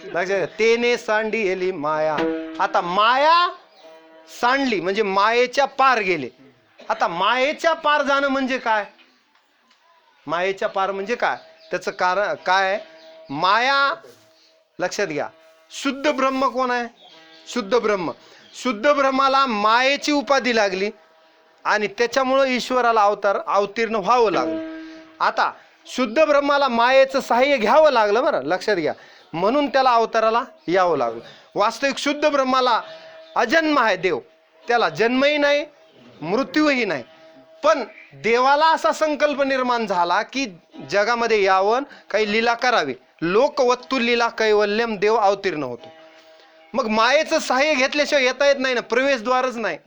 Speaker 1: लक्षात, तेने सांडी एली माया. आता माया सांडली म्हणजे मायेच्या पार गेले. आता मायेच्या पार जाणं म्हणजे काय? मायेच्या पार म्हणजे काय? त्याचं कारण काय? माया लक्षात घ्या, शुद्ध ब्रह्म कोण आहे? शुद्ध ब्रह्म. शुद्ध ब्रह्माला मायेची उपाधी लागली आणि त्याच्यामुळं ईश्वराला अवतीर्ण व्हावं लागलं. आता शुद्ध ब्रह्माला मायेचं सहाय्य घ्यावं लागलं बरं, लक्षात घ्या, म्हणून त्याला अवताराला यावं लागलं. वास्तविक शुद्ध ब्रह्माला अजन्म आहे देव, त्याला जन्मही नाही मृत्यूही नाही. पण देवाला असा संकल्प निर्माण झाला की जगामध्ये यावं, काही लीला करावी. लोकवत्तु लीला कैवल्यम, देव अवतीर्ण होतो. मग मायेचं सहाय्य घेतल्याशिवाय येता येत नाही ना, प्रवेशद्वारच नाही.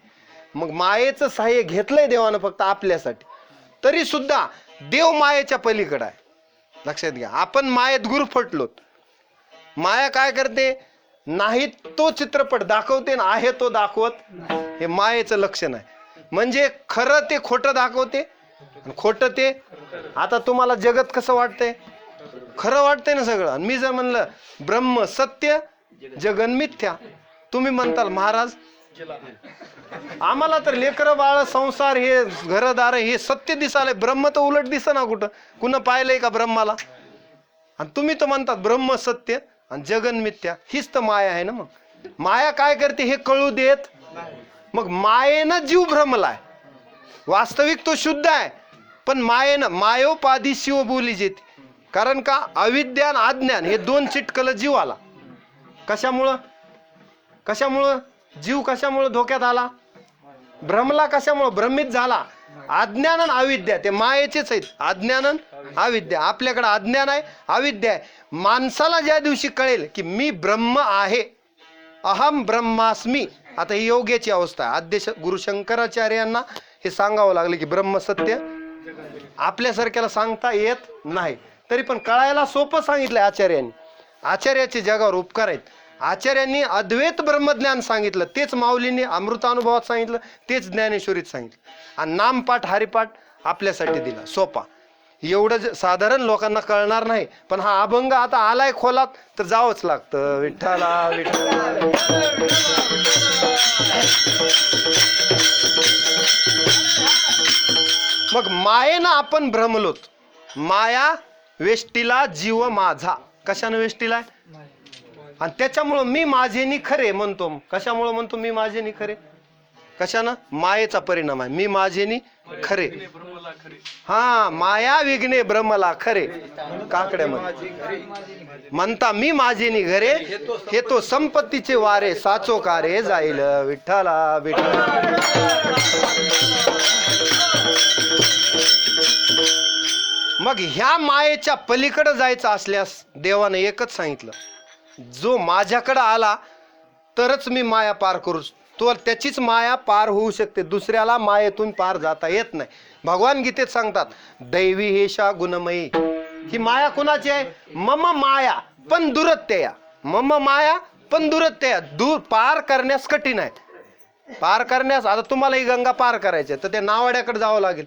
Speaker 1: मग मायेचं सहाय्य घेतलंय देवानं फक्त आपल्यासाठी, तरी सुद्धा देव मायेच्या पलीकडे आहे. लक्षात घ्या, आपण मायेत गुरफटलोत. माया काय करते? नाही तो चित्रपट दाखवते ना आहे तो दाखवत, हे मायेचं लक्षण आहे. म्हणजे खरं ते खोटं दाखवते, खोटं ते. आता तुम्हाला जगत कसं वाटतंय? खरं वाटतंय ना सगळं. आणि मी जर म्हणलं ब्रह्म सत्य जगन मिथ्या, तुम्ही म्हणताल महाराज आम्हाला तर लेकरं बाळ संसार हे घरदार हे सत्य दिसालय, ब्रह्म तर उलट दिसना कुठं. कुणं पाहिलंय का ब्रह्माला? आणि तुम्ही तर म्हणतात ब्रह्म सत्य आणि जगन मिथ्या. हीच तर माया आहे ना. मग माया काय करते हे कळू देत. मग मायेनं जीव भ्रमलाय. वास्तविक तो शुद्ध आहे, पण मायेनं मायोपाधी शिव बोली जेते. कारण का? अविद्या आणि अज्ञान हे 2 चिटकलं जीवाला. कशामुळं? कशामुळं जीव कशामुळं धोक्यात आला? भ्रमला. कशामुळं भ्रमित झाला? अज्ञान आणि अविद्या ते मायेचेच आहेत. अज्ञान आणि अविद्या. आपल्याकडे अज्ञान आहे, अविद्या आहे. माणसाला ज्या दिवशी कळेल की मी ब्रह्म आहे, अहम ब्रह्मास्मी, आता ही योग्याची अवस्था आहे. आद्य गुरु शंकराचार्यांना हे सांगावं लागलं की ब्रह्म सत्य आपल्यासारख्याला सांगता येत नाही, तरी पण कळायला सोपं सांगितलंय आचार्यांनी. आचार्याचे जगावर उपकार आहेत. आचार्यांनी अद्वैत ब्रह्मज्ञान सांगितलं, तेच माऊलींनी अमृतानुभवात सांगितलं, तेच ज्ञानेश्वरीत सांगितलं. आणि नामपाठ हरिपाठ आपल्यासाठी दिला सोपा. एवढं साधारण लोकांना कळणार नाही, पण हा अभंग आता आलाय खोलात तर जावंच लागतं. विठ्ठला विठ्ठला. मग मायेनं आपण भ्रमलोत. माया वेष्टीला जीव माझा. कशानं वेष्टीला आहे? आणि त्याच्यामुळं मी माझेनी खरे म्हणतो. कशामुळं म्हणतो मी माझेनी खरे? कशानं? मायेचा परिणाम आहे. मी माझेनी खरे. हा, माया विघ्ने भ्रमला खरे. काकड्यामध्ये म्हणता मी माझेनी घरे, हे तो संपत्तीचे वारे साचो कारे जाईल विठ्ठला विठ्ठला. मग ह्या मायेच्या पलीकडे जायचं असल्यास देवानं एकच सांगितलं, जो माझ्याकडे आला तरच मी माया पार करू. तो त्याचीच माया पार होऊ शकते, दुसऱ्याला मायेतून पार जाता येत नाही. भगवान गीतेत सांगतात दैवी हेशा गुणमयी. ही माया कुणाची आहे? मम माया पण दुरत्यया. मम माया पण दुरत्यया. दूर पार करण्यास कठीण आहे. पार करण्यास, आता तुम्हाला ही गंगा पार करायची आहे तर त्या नावाड्याकडे जावं लागेल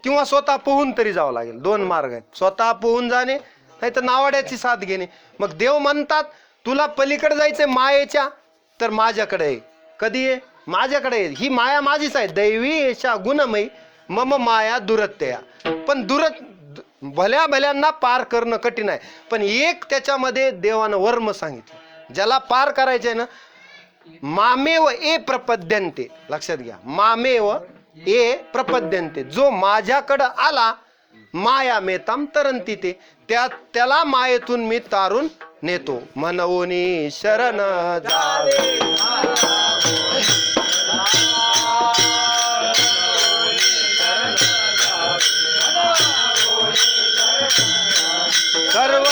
Speaker 1: किंवा स्वतः पोहून तरी जावं लागेल. दोन मार्ग आहेत, स्वतः पोहून जाणे नाही तर नावाड्याची साथ घेणे. मग देव म्हणतात तुला पलीकडे जायचंय मायेच्या, तर माझ्याकडे आहे. कधी आहे? माझ्याकडे आहे. ही माया माझीच आहे. दैवी येशा गुणमयी मम माया दुरत्यया. पण भल्या भल्यांना पार करणं कठीण आहे. पण एक त्याच्यामध्ये देवानं वर्म सांगितलं, ज्याला पार करायचंय ना, मामेव ए प्रपद्यन्ते. लक्षात घ्या, मामेव ए प्रपद्यन्ते. जो माझ्याकडं आला माया मेताम तरंती ते, त्याला मायेतून मी तारून नेतो. मनवोनी शरण जावे. सर्व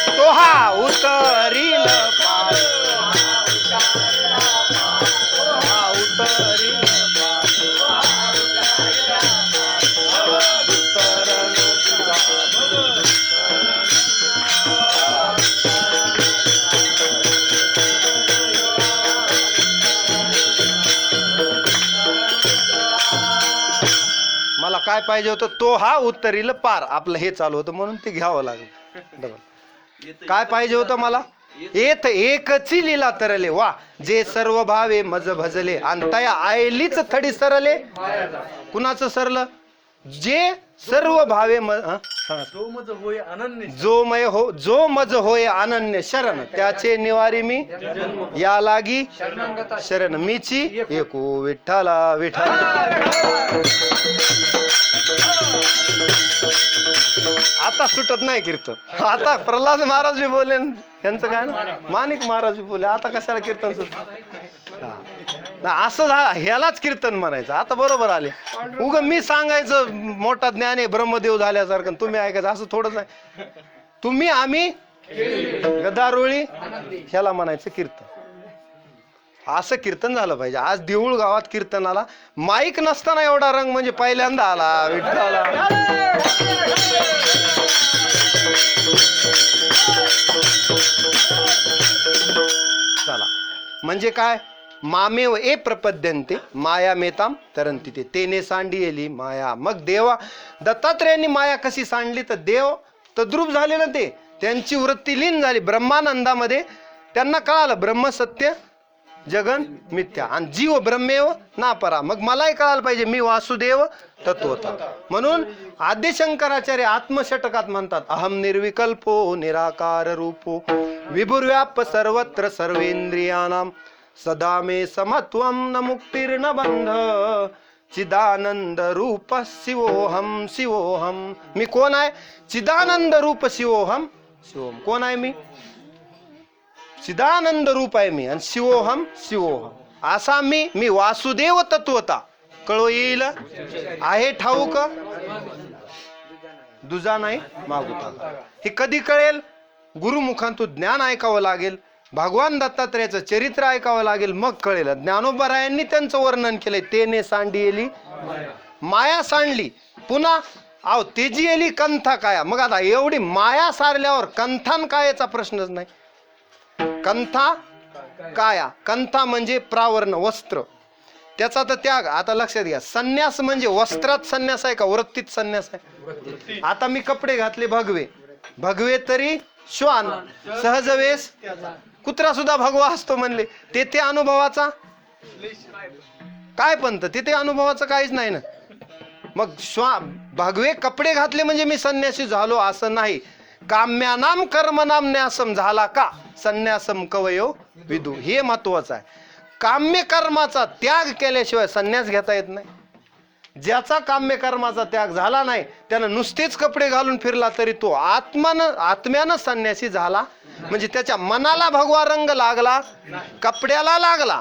Speaker 1: तो हा उतरील पार. हा उतरील मला काय पाहिजे होतं? तो हा उतरील पार. आपलं हे चालू होतं म्हणून ते घ्यावं लागलं. डबल काय पाहिजे होतं मला? येत एकची लीला तरले वा, जे सर्व भावे मज भजले अंतया आयलीच थडी सरले. कुणाचं सरलं? जे सर्व भावे जो मज होय अनन्य शरण, त्याचे निवारी मी या लागी शरण मीची एको विठ्ठला विठ्ठला. आता सुटत नाही कीर्तन. आता प्रल्हाद महाराज बी बोलले, यांचं काय ना माणिक महाराज बी बोलले. आता कशाला कीर्तन सुट? असं झालं, ह्यालाच कीर्तन म्हणायचं. आता बरोबर आले. उग मी सांगायचं मोठा ज्ञान आहे ब्रह्मदेव झाल्यासारखं, तुम्ही ऐकायचं असं थोडंच आहे. तुम्ही आम्ही गदारोळी ह्याला म्हणायचं कीर्तन. असं कीर्तन झालं पाहिजे. आज देऊळ गावात कीर्तनाला माईक नसताना एवढा रंग म्हणजे पहिल्यांदा आला विठ्ठला. चला, म्हणजे काय? मामेव ए प्रपद्यन्ते माया मेताम तरंती ते, तेने सांडी येली माया. मग देवा दत्तात्रेयांनी माया कशी सांडली? तर देव तद्रूप झाले ना, ते त्यांची वृत्ती लीन झाली ब्रह्मानंदामध्ये. त्यांना कळालं ब्रह्म सत्य जगन मिथ्या आणि जीव ब्रह्मेव नापरा. मग मलाही कळायला पाहिजे मी वासुदेव तत्वता. म्हणून आद्य शंकराचार्य आत्मषटकात म्हणतात अहम निर्विकल्पो निराकार रूपो विभुर्व्याप सर्वत्र सर्वेंद्रियानाम सदा मे समत्वम न मुक्तिर्न बंध चिदानंद रूप शिवोहम शिवोहम. मी कोण आहे? चिदानंद रूप शिवोहम शिवोहम. कोण आहे मी? चिदानंद रूप आहे मी आणि शिवोहम शिवोहम. असा मी वासुदेव तत्वता. कळो येईल आहे ठाऊक दुजा नाही मागुता. हे कधी कळेल? गुरुमुखांतून ज्ञान ऐकावं लागेल, भगवान दत्तात्रेयाचं चरित्र ऐकावं लागेल, मग कळेल. ज्ञानोबरायांनी त्यांचं वर्णन केलंय. तेने सांडी येली माया सांडली. पुन्हा आव तेजी येली कंथा काया. मग आता एवढी माया सारल्यावर कंथान कायाचा प्रश्नच नाही. कंथा काया, कंथा म्हणजे प्रावरण वस्त्र. त्याचा तर त्याग. आता लक्षात घ्या, संन्यास म्हणजे वस्त्रात संन्यास आहे का वृत्तीत संन्यास आहे? आता मी कपडे घातले भगवे, भगवे तरी श्वान, सहज वेश कुत्रा सुद्धा भगवा असतो म्हणले, ते अनुभवाचा काय पंत, ते अनुभवाचं काहीच नाही ना. मग भगवे कपडे घातले म्हणजे मी संन्यासी झालो असं नाही. काम्यानाम कर्मनाम न्यासम झाला का संन्यासम कवयो विदू, हे महत्वाचं आहे. काम्य कर्माचा त्याग केल्याशिवाय संन्यास घेता येत नाही. ज्याचा काम्य कर्माचा त्याग झाला नाही त्यानं नुसतेच कपडे घालून फिरला तरी तो आत्म्यानं संन्यासी झाला. म्हणजे त्याच्या मनाला भगवा रंग लागला, कपड्याला लागला,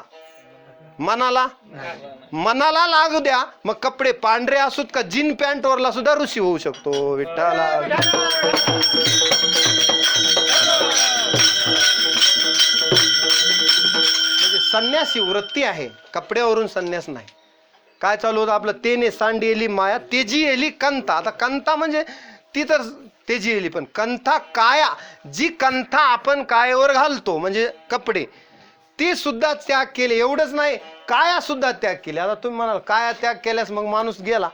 Speaker 1: मनाला लागू द्या. मग कपडे पांढरे असुत का जीन पॅन्ट वरला सुद्धा ऋषी होऊ शकतो. विठ्ठला म्हणजे संन्यासी वृत्ती आहे, कपड्यावरून संन्यास नाही. काय चालू होतं आपलं, तेने सांडी एली माया तेजी एली कंथा. आता कंथा म्हणजे ती तर तेजी एली, पण कंथा काया, जी कंथा आपण कायावर घालतो म्हणजे कपडे, ती सुद्धा त्याग केले. एवढंच नाही, काया सुद्धा त्याग केले. आता तुम्ही म्हणाल काया त्याग केल्यास मग माणूस गेला,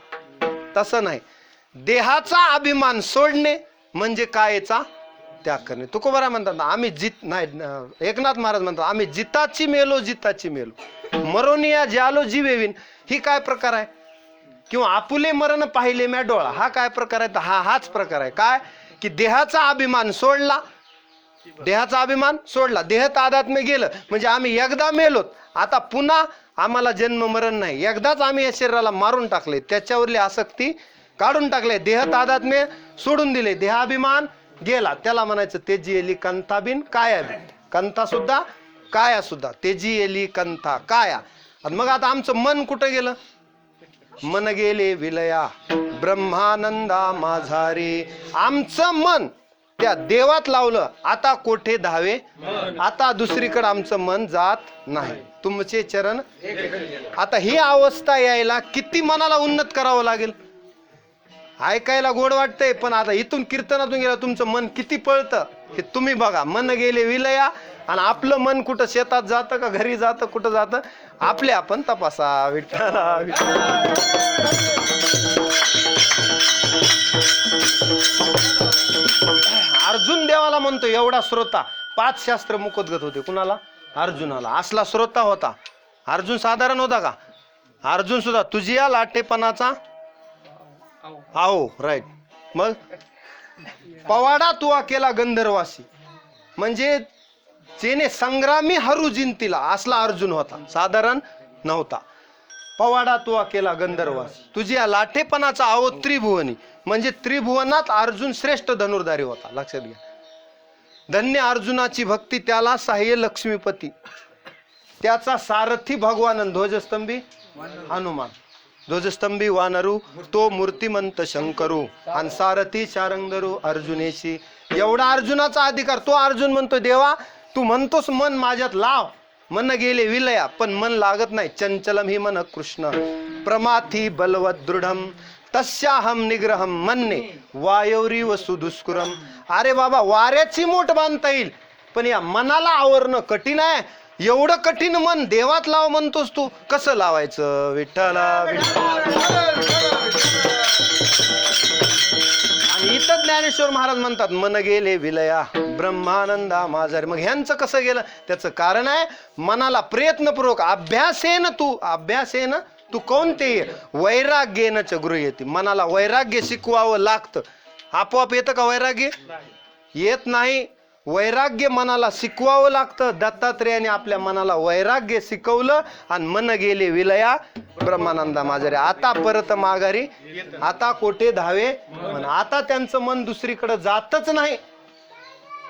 Speaker 1: तसं नाही. देहाचा अभिमान सोडणे म्हणजे कायेचा त्याग करणे. तुकोबारा म्हणतात ना, आम्ही एकनाथ महाराज म्हणतात आम्ही जिताची मेलो, जिताची मेलो, मरोनिया ज्यालो जीवेविन. ही काय प्रकार आहे? किंवा आपुले मरण पाहिले म्या डोळा, हा काय प्रकार आहे? हाच प्रकार आहे. काय की देहाचा अभिमान सोडला, देहाचा अभिमान सोडला, देह तादात्म्य गेलं म्हणजे आम्ही एकदा मेलोत, आता पुन्हा आम्हाला जन्म मरण नाही. एकदाच आम्ही या शरीराला मारून टाकले, त्याच्यावरली आसक्ती काढून टाकले, देह तादात्म्य सोडून दिले, देहाभिमान गेला. त्याला म्हणायचं तेजी एली कंथा बिन काया बिन. कंथा सुद्धा काया सुद्धा, तेजी एली कंथा काया. आणि मग आता आमचं मन कुठं गेलं? मन गेले विलया ब्रह्मानंदा माझारे. आमचं मन त्या देवात लावलं, आता कोठे धावे, आता दुसरीकडे आमचं मन जात नाही, तुमचे चरण. आता ही अवस्था यायला किती मनाला उन्नत करावं लागेल? ऐकायला गोड वाटतंय, पण आता इथून कीर्तनातून गेलं तुमचं मन किती पळतं हे तुम्ही बघा. मन गेले विलया, आणि आपलं मन कुठं शेतात जातं का घरी जातं, कुठं जातं आपले आपण तपासा. विठ्ठला अर्जुन देवाला म्हणतो एवढा श्रोता, 5 शास्त्र मुखोद्गत होते. कुणाला? अर्जुनाला. असला श्रोता होता अर्जुन, साधारण होता का? अर्जुन सुद्धा तुझी या लाटेपणाचा आहो, राईट. मग पवाडा तुआ केला गंधर्वासी, म्हणजे जेने संग्रामी हरू जिंतीला, असला अर्जुन होता, साधारण नव्हता. पवाडा तुआ केला गंधर्वासी, तुझी या लाठेपणाचा आहो त्रिभुवनी, म्हणजे त्रिभुवनात अर्जुन श्रेष्ठ धनुर्धारी होता. लक्षात घ्या. धन्य अर्जुनाची भक्ती, त्याला सहाय्य लक्ष्मीपती, त्याचा सारथी भगवान, ध्वजस्तंभी हनुमान, ध्वजस्तंभी वानरू तो मूर्तिमंत शंकरू, आणि सारथी शारंगधरू अर्जुनेशी. एवढा अर्जुनाचा अधिकार. तो अर्जुन म्हणतो देवा तू म्हणतोस मन माझ्यात लाव, मन गेले विलया, पण मन लागत नाही. चंचलम ही मन कृष्ण प्रमाथी बलवत दृढम तस्याहम निग्रहम मन्ने वायौरी व सुदुष्कुरम. अरे बाबा, वाऱ्याची मोठ बांधता येईल, पण या मनाला आवरणं कठीण आहे. एवढं कठीण मन देवात लाव म्हणतोस तू, कसं लावायचं? विठ्ठला. आणि इथं ज्ञानेश्वर महाराज म्हणतात मन गेले विलया ब्रह्मानंदा माझारे. मग ह्यांचं कसं गेलं? त्याचं कारण आहे मनाला प्रयत्नपूर्वक अभ्यासेन तू कोणते वैराग्येन च गृह्यति. मनाला वैराग्य शिकवावं लागतं. आपोआप येतं का वैराग्य? येत नाही. वैराग्य मनाला शिकवावं लागतं. दत्तात्रेयाने आपल्या मनाला वैराग्य शिकवलं, आणि मन गेले विलया ब्रह्मानंदा माझारे. आता परत माघारी, आता कोठे धावे. आता त्यांचं मन दुसरीकडे जातच नाही.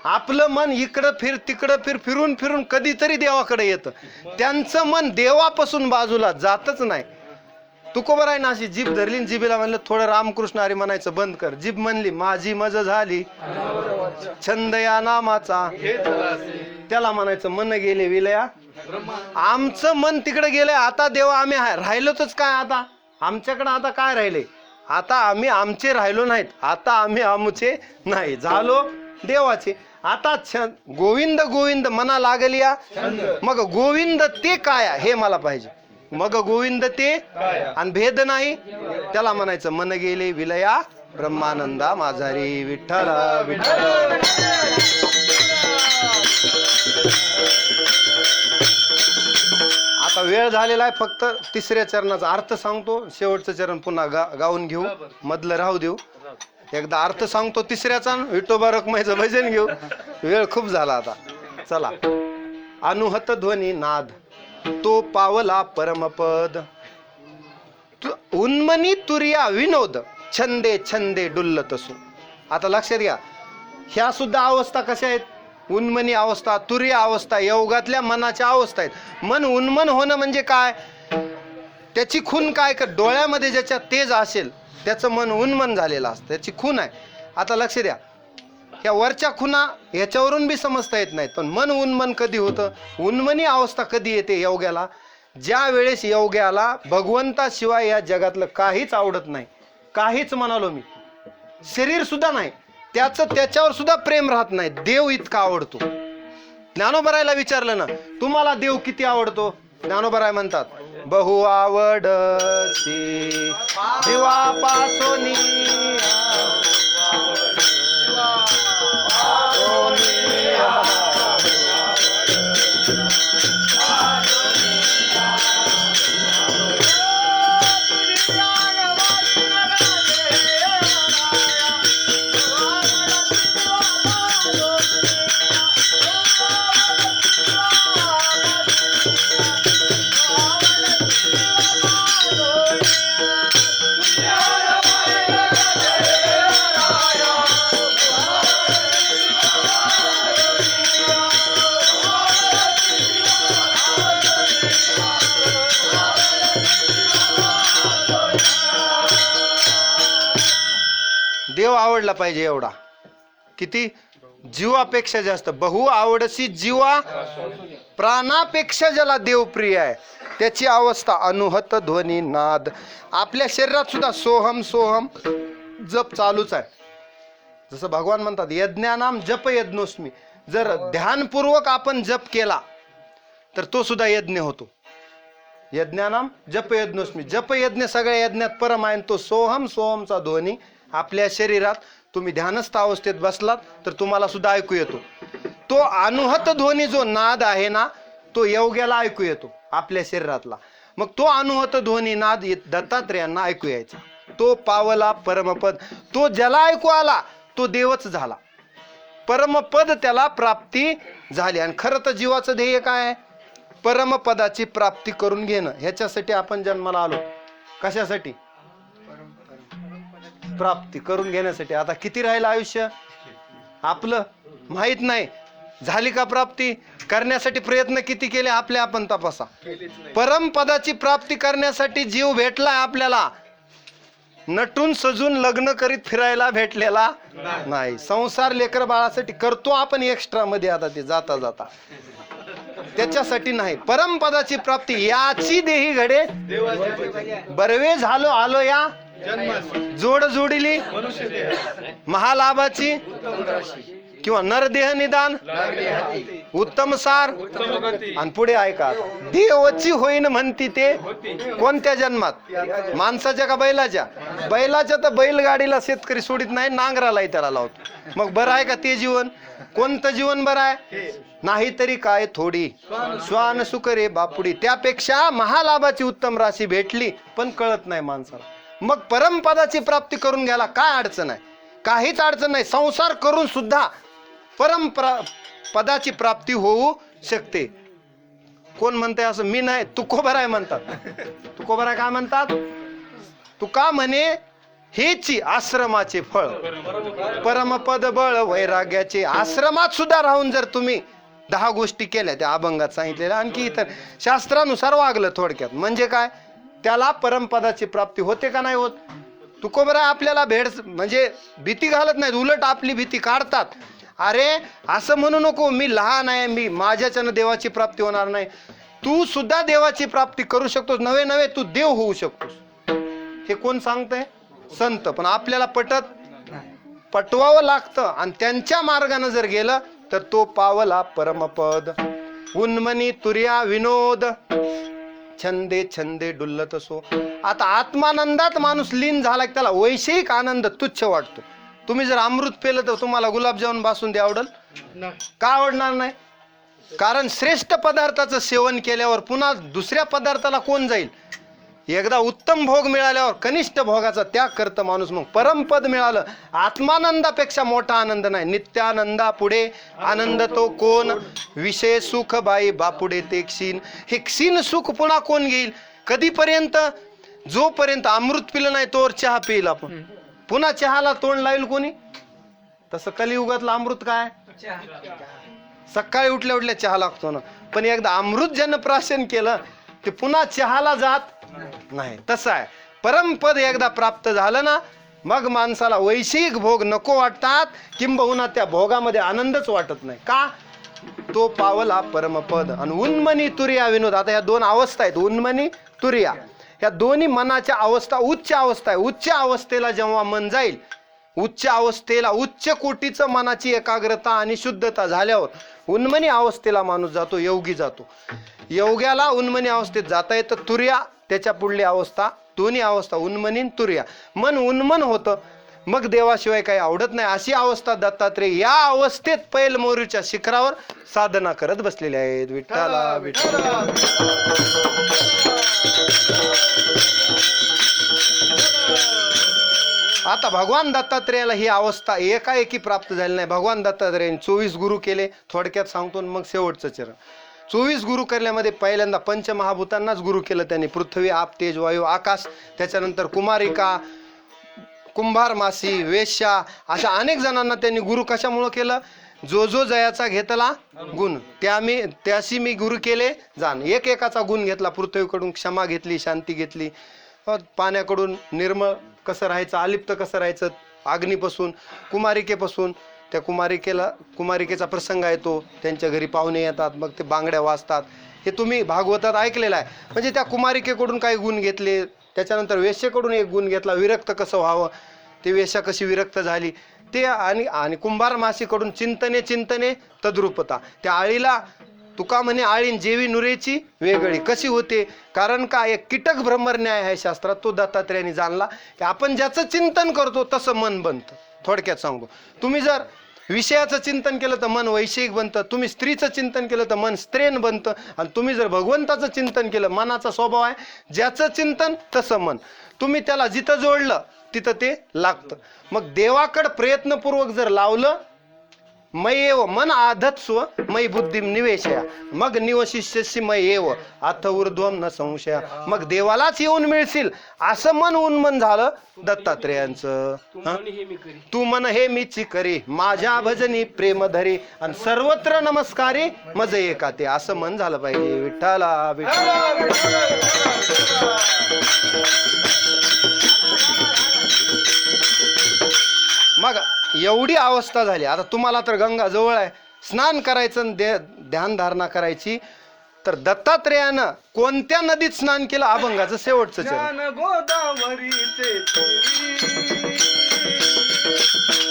Speaker 1: आपलं मन इकडं फिर तिकडं फिर, फिरून फिरून कधीतरी देवाकडे येतं. त्यांचं मन देवापासून बाजूला जातच नाही. तुकोबर आहे ना, अशी जीभ धरली, जिभेला म्हणलं थोडं रामकृष्ण हरी म्हणायचं बंद कर. जीभ म्हणली माझी मज झाली छंद या नामाचा, त्याला म्हणायचं मन गेले विलया. आमचं मन तिकडे गेलंय. आता देवा आम्ही राहिलोच काय? आता आमच्याकडे आता काय राहिले? आता आम्ही आमचे राहिलो नाहीत, आता आम्ही आमचे नाही झालो देवाचे. आता गोविंद गोविंद मना लागली या. मग गोविंद ते काय हे मला पाहिजे. मग गोविंद ते आणि भेद नाही, त्याला म्हणायचं मन गेले विलया ब्रह्मानंदा माझा रे विठ्ठला विठ्ठला. आता वेळ झालेला आहे, फक्त तिसऱ्या चरणाचा अर्थ सांगतो, शेवटचं चरण पुन्हा गाऊन घेऊ, मधलं राहू देऊ. एकदा अर्थ सांगतो तिसऱ्याचा, विठोबा रखमाईचं भजन घेऊ, वेळ खूप झाला आता. चला. अनुहत ध्वनी नाद तो पावला परमपद, उन्मनी तुर्या विनोद छंदे छंदे डुल्लत असो. आता लक्षात घ्या, ह्या सुद्धा अवस्था कशा आहेत? उन्मनी अवस्था, तुर्य अवस्था, योगातल्या मनाच्या अवस्था आहेत. मन उन्मन होणं म्हणजे काय? त्याची खून काय कर, डोळ्यामध्ये ज्याच्या तेज असेल त्याचं मन उन्मन झालेलं असतं, त्याची खून आहे. आता लक्ष द्या, ह्या वरच्या खुना ह्याच्यावरून बी समजता येत नाहीत, पण मन उन्मन कधी होतं? उन्मनी अवस्था कधी येते योग्याला? ज्या वेळेस योग्याला भगवंताशिवाय या जगातलं काहीच आवडत नाही, काहीच म्हणालो मी, शरीर सुद्धा नाही, त्याच्यावर सुद्धा प्रेम राहत नाही, देव इतका आवडतो. ज्ञानोबरायला विचारलं ना, तुम्हाला देव किती आवडतो? ज्ञानोबराय म्हणतात, बहु आवडसी देवापासोनी देव आवडला पाहिजे एवढा. किती? जीवापेक्षा जास्त. बहु आवडसी जीवा प्राणापेक्षा ज्याला देव प्रिय आहे त्याची अवस्था अनुहत ध्वनी नाद. आपल्या शरीरात सुद्धा सोहम सोहम जप चालूच आहे. जसं भगवान म्हणतात, यज्ञानाम जप यज्ञोस्मी. जर ध्यानपूर्वक आपण जप केला तर तो सुद्धा यज्ञ होतो. यज्ञानाम जप यज्ञोस्मी. जप यज्ञ सगळ्या यज्ञात परम आहे. तो सोहम सोहमचा ध्वनी आपल्या शरीरात, तुम्ही ध्यानस्थ अवस्थेत बसलात तर तुम्हाला सुद्धा ऐकू येतो. तो अनुहत ध्वनी जो नाद आहे ना, तो योग्याला ऐकू येतो आपल्या शरीरातला. मग तो अनुहत ध्वनी नाद दत्तात्रेयांना ऐकू यायचा. तो पावला परमपद. तो ज्याला ऐकू आला तो देवच झाला, परमपद त्याला प्राप्ती झाली. आणि खरं तर जीवाचं ध्येय काय आहे? परमपदाची प्राप्ती करून घेणं. ह्याच्यासाठी आपण जन्माला आलो. कशासाठी? प्राप्ती करून घेण्यासाठी. आता किती राहिलं आयुष्य आपलं माहित नाही. झाली का प्राप्ती? करण्यासाठी प्रयत्न किती केले आपले आपण तपासा. परमपदाची प्राप्ती करण्यासाठी जीव भेटलाय आपल्याला, नटून सजून लग्न करीत फिरायला भेटलेला नाही. संसार लेकर बाळासाठी करतो आपण एक्स्ट्रा मध्ये, आता ते जाता जाता त्याच्यासाठी नाही. परमपदाची प्राप्ती याची देही घडे बरवे झालो आलो या जोड जोडिली महालाभाची किंवा नरदेह निदान उत्तम सार. आणि पुढे ऐका, देवची होईन म्हणती ते कोणत्या जन्मात? माणसाच्या का बैलाच्या? बैलाच्या तर बैलगाडीला शेतकरी सोडित नाही, नांगरालाही त्याला लावतो. मग बरं आहे का ते जीवन? कोणतं जीवन बरं आहे? नाही तरी काय थोडी श्वान सुकरे बापुडी. त्यापेक्षा महालाभाची उत्तम राशी भेटली पण कळत नाही माणसाला. मग परमपदाची प्राप्ती करून घ्यायला काय अडचण आहे? काहीच अडचण नाही. संसार करून सुद्धा पदाची प्राप्ती होऊ शकते. कोण म्हणते असं? मी नाही, तुकोबराय म्हणतात. तुकोबराय काय म्हणतात? तुका म्हणे हेची आश्रमाचे फळ परमपद बळ वैराग्याचे. आश्रमात सुद्धा राहून जर तुम्ही 10 गोष्टी केल्या त्या अभंगात सांगितलेल्या, आणखी इतर शास्त्रानुसार वागलं थोडक्यात, म्हणजे काय? त्याला परमपदाची प्राप्ती होते का नाही होत? तुकोबराय आपल्याला भेड म्हणजे भीती घालत नाहीत, उलट आपली भीती काढतात. अरे असं म्हणू नको, मी लहान आहे, मी माझ्याच्यानं देवाची प्राप्ती होणार नाही. तू सुद्धा देवाची प्राप्ती करू शकतोस. नवे नवे तू देव होऊ शकतोस. हे कोण सांगतंय? संत. पण आपल्याला पटवावं लागतं. आणि त्यांच्या मार्गाने जर गेलं तर तो पावला परमपद. उन्मनी तुर्या विनोद छंदे छंदे डुल्लत असो. आता आत्मानंदात माणूस लीन झाला की त्याला वैषयिक आनंद तुच्छ वाटतो. तुम्ही जर अमृत पेलं तर तुम्हाला गुलाबजामुन बासुंदी आवडल का? आवडणार नाही. कारण श्रेष्ठ पदार्थाचं सेवन केल्यावर पुन्हा दुसऱ्या पदार्थाला कोण जाईल? एकदा उत्तम भोग मिळाल्यावर कनिष्ठ भोगाचा त्याग करतं माणूस. मग परमपद मिळालं, आत्मानंदापेक्षा मोठा आनंद नाही. नित्यानंदा पुढे आनंद तो कोण? विषय सुख बाई बापुढे ते क्षीण. हे क्षीण सुख पुन्हा कोण घेईल? कधीपर्यंत? जोपर्यंत अमृत पिलं नाही तोवर चहा पिईल आपण. पुन्हा चहाला तोंड लावेल कोणी? तसं कलियुगातलं अमृत काय? सकाळी उठल्या उठल्या चहा लागतो ना, पण एकदा अमृत ज्यानं प्राशन केलं ते पुन्हा चहाला जात नाही. तसं आहे. परमपद एकदा प्राप्त झालं ना, मग माणसाला वैषयिक भोग नको वाटतात, किंबहुना त्या भोगामध्ये आनंदच वाटत नाही. का? तो पावला परमपद. आणि उन्मनी तुरिया विनोद. आता या दोन अवस्था आहेत, उन्मनी तुरिया. या दोन्ही मनाच्या अवस्था उच्च अवस्था आहे. उच्च अवस्थेला जेव्हा मन जाईल, उच्च अवस्थेला उच्च कोटीचं मनाची एकाग्रता आणि शुद्धता झाल्यावर उन्मनी अवस्थेला माणूस जातो, योगी जातो. योग्याला उन्मनी अवस्थेत जाता येतं. तुर्या त्याच्या पुढली अवस्था, दोन्ही अवस्था उन्मनी तुर्या. मन उन्मन होतं, मग देवाशिवाय काही आवडत नाही. अशी अवस्था दत्तात्रेय या अवस्थेत पैलमोरीच्या शिखरावर साधना करत बसलेले आहेत. विठ्ठला विठ्ठला. आता भगवान दत्तात्रेयाला ही अवस्था एकाएकी प्राप्त झाली नाही. भगवान दत्तात्रेयाने 24 गुरु केले. थोडक्यात सांगतो मग शेवटचं चरण. 24 गुरु करण्यामध्ये पहिल्यांदा पंचमहाभूतांनाच गुरु केलं त्यांनी. पृथ्वी, आप, तेज, वायू, आकाश. त्याच्यानंतर कुमारिका, कुंभार मासी, वेश्या, अशा अनेक जणांना त्यांनी गुरु कशामुळं केलं? जो जो जयाचा घेतला गुण त्याशी मी गुरु केले जाण. एकेकाचा गुण घेतला. पृथ्वीकडून क्षमा घेतली, शांती घेतली. पाण्याकडून निर्मळ कसं राहायचं, अलिप्त कसं राहायचं, अग्नीपासून, कुमारिकेपासून. त्या कुमारिकेचा प्रसंग आहे तो. त्यांच्या घरी पाहुणे येतात, मग ते बांगड्या वाजतात. हे तुम्ही भागवतात ऐकलेलं आहे. म्हणजे त्या कुमारिकेकडून काही गुण घेतले. त्याच्यानंतर वेश्येकडून एक गुण घेतला, विरक्त कसं व्हावं, ते वेश्या कशी विरक्त झाली ते. आणि कुंभार मासीकडून चिंतने तद्रूपता. त्या आळीला तुका म्हणे आळीन जेवी नुरेची वेगळी कशी होते. कारण का? एक कीटक ब्रह्मन्याय आहे शास्त्रात, तो दत्तात्रेयाने जाणला की आपण ज्याचं चिंतन करतो तसं मन बनतं. थोडक्यात सांगतो, तुम्ही जर विषयाचं चिंतन केलं तर मन वैषयिक बनतं. तुम्ही स्त्रीचं चिंतन केलं तर मन स्त्रीन बनतं. आणि तुम्ही जर भगवंताचं चिंतन केलं, मनाचा स्वभाव आहे ज्याचं चिंतन तसं मन. तुम्ही त्याला जिथं जोडलं तिथं ते लागतं. मग देवाकडं प्रयत्नपूर्वक जर लावलं, मयेव मन आधत्स्व मयी बुद्धिम निवेशया, मग निवशिष्यसी मयेव अथ ऊर्ध्वम न संशया. मग देवालाच येऊन मिळशील असं मन उन्मन झालं दत्तात्रेयांचं. तू मन हे मीची करी, माझ्या भजनी प्रेम धरी, आणि सर्वत्र नमस्कारी मज एका ते, असं मन झालं पाहिजे. विठ्ठला विठ्ठला. मग एवढी अवस्था झाली. आता तुम्हाला तर गंगा जवळ आहे, स्नान करायचं, ध्यान धारणा करायची. तर दत्तात्रेयानं कोणत्या नदीत स्नान केलं? अभंगाचं शेवटचं चरण.
Speaker 3: गोदावरीचे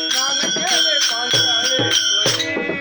Speaker 3: स्नान केले पांचाळेश्वरी.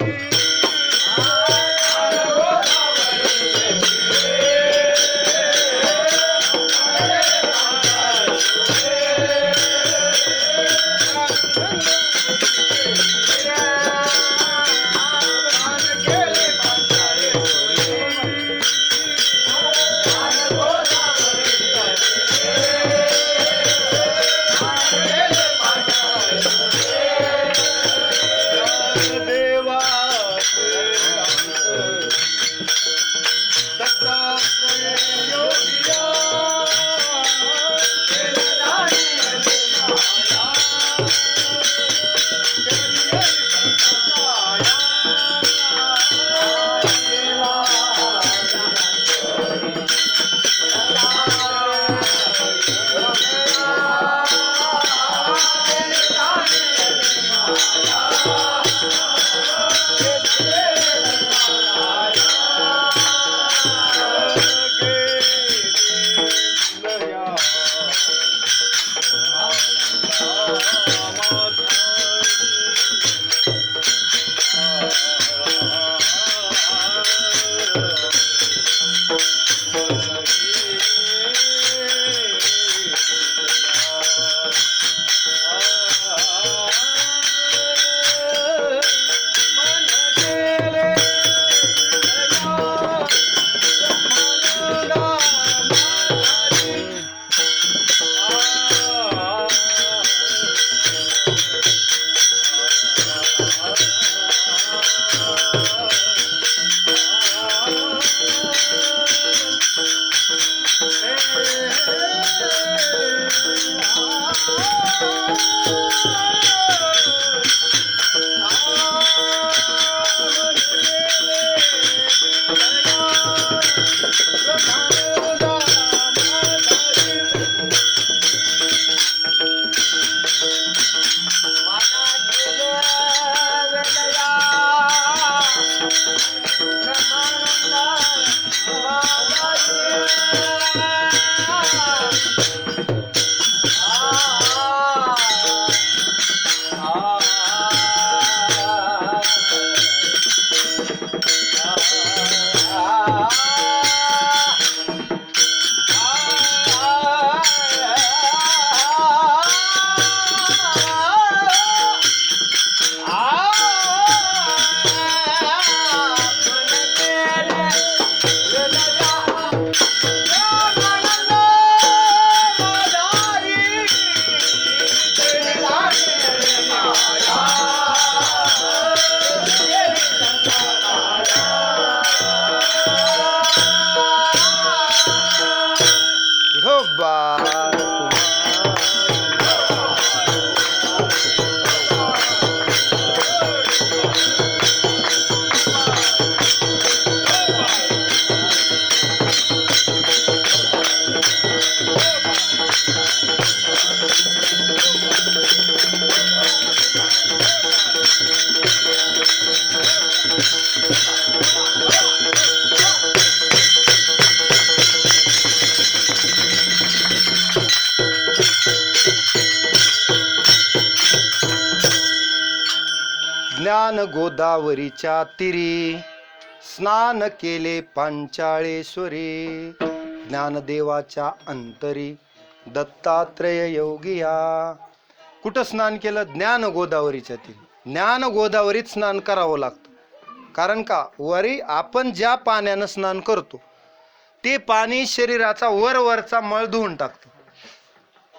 Speaker 1: ज्ञान गोदावरीच्या तीरी स्नान केले पांचाळेश्वरी, ज्ञानदेवाच्या अंतरी दत्तात्रेय योगिया. कुठं स्नान केलं? ज्ञान गोदावरीच्या तीरी. ज्ञान गोदावरीत स्नान करावं लागतं. कारण का? वरी आपण ज्या पाण्यानं स्नान करतो ते पाणी शरीराचा वरचा मळ धुवून टाकतं.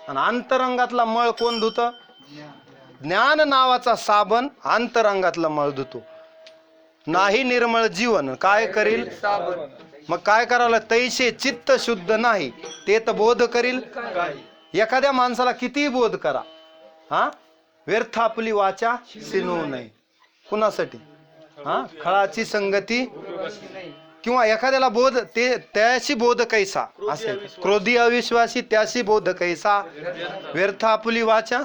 Speaker 1: आणि अंतरंगातला मळ कोण धुतं? ज्ञान नावाचा साबण अंतरंगातला मळ धुतो. नाही निर्मळ जीवन काय करील? मग काय करावं? तैसे चित्त शुद्ध नाही ते तर बोध करील. एखाद्या माणसाला किती बोध करा, हा, व्यर्थ आपली वाचा सिनू नये. कुणासाठी? हा, खळाची संगती, किंवा एखाद्याला बोध ते त्याशी बोध कैसा असे, क्रोधी अविश्वासी त्याशी बोध कैसा, व्यर्थ आपली वाचा,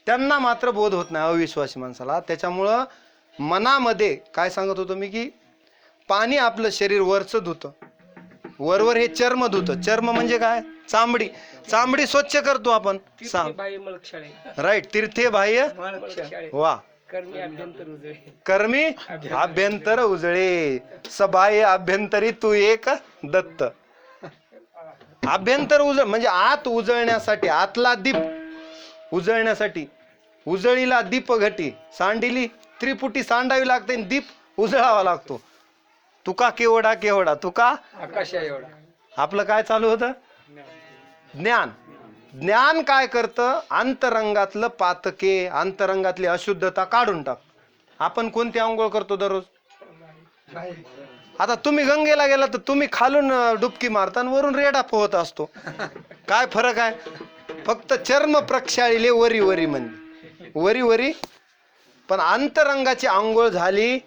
Speaker 1: त्यांना मात्र बोध होत नाही अविश्वासी माणसाला. त्याच्यामुळं मनामध्ये काय सांगत होतो मी की पाणी आपलं शरीर वरचं धुतं, वरवर हे चर्म धुतं. चर्म म्हणजे काय? चांबडी. चांबडी स्वच्छ करतो आपण. राईट, तीर्थे बाह्य, वा, कर्मी अभ्यंतर उजळे, सबाह्य अभ्यंतरी तू एक दत्त. अभ्यंतर म्हणजे आत उजळण्यासाठी, आतला दीप उजळण्यासाठी. उजळीला दीप घटी, सांडिली त्रिपुटी सांडावी लागते, दीप उजळावा लागतो. तुका केवढा केवढा, तुका
Speaker 2: आकाशा एवढा.
Speaker 1: आपलं काय चालू होतं? ज्ञान. ज्ञान काय करतं? अंतरंगातलं पातके, अंतरंगातली अशुद्धता काढून टाक. आपण कोणती आंघोळ करतो दररोज? आता तुम्ही गंगेला गेला तर तुम्ही खालून डुबकी मारता आणि वरून रेडा पोहत असतो. काय फरक आहे? फक्त चर्म प्रक्षाळीले वरी वरी म्हणजे वरी वरी. पण अंतरंगाची आंघोळ झाली.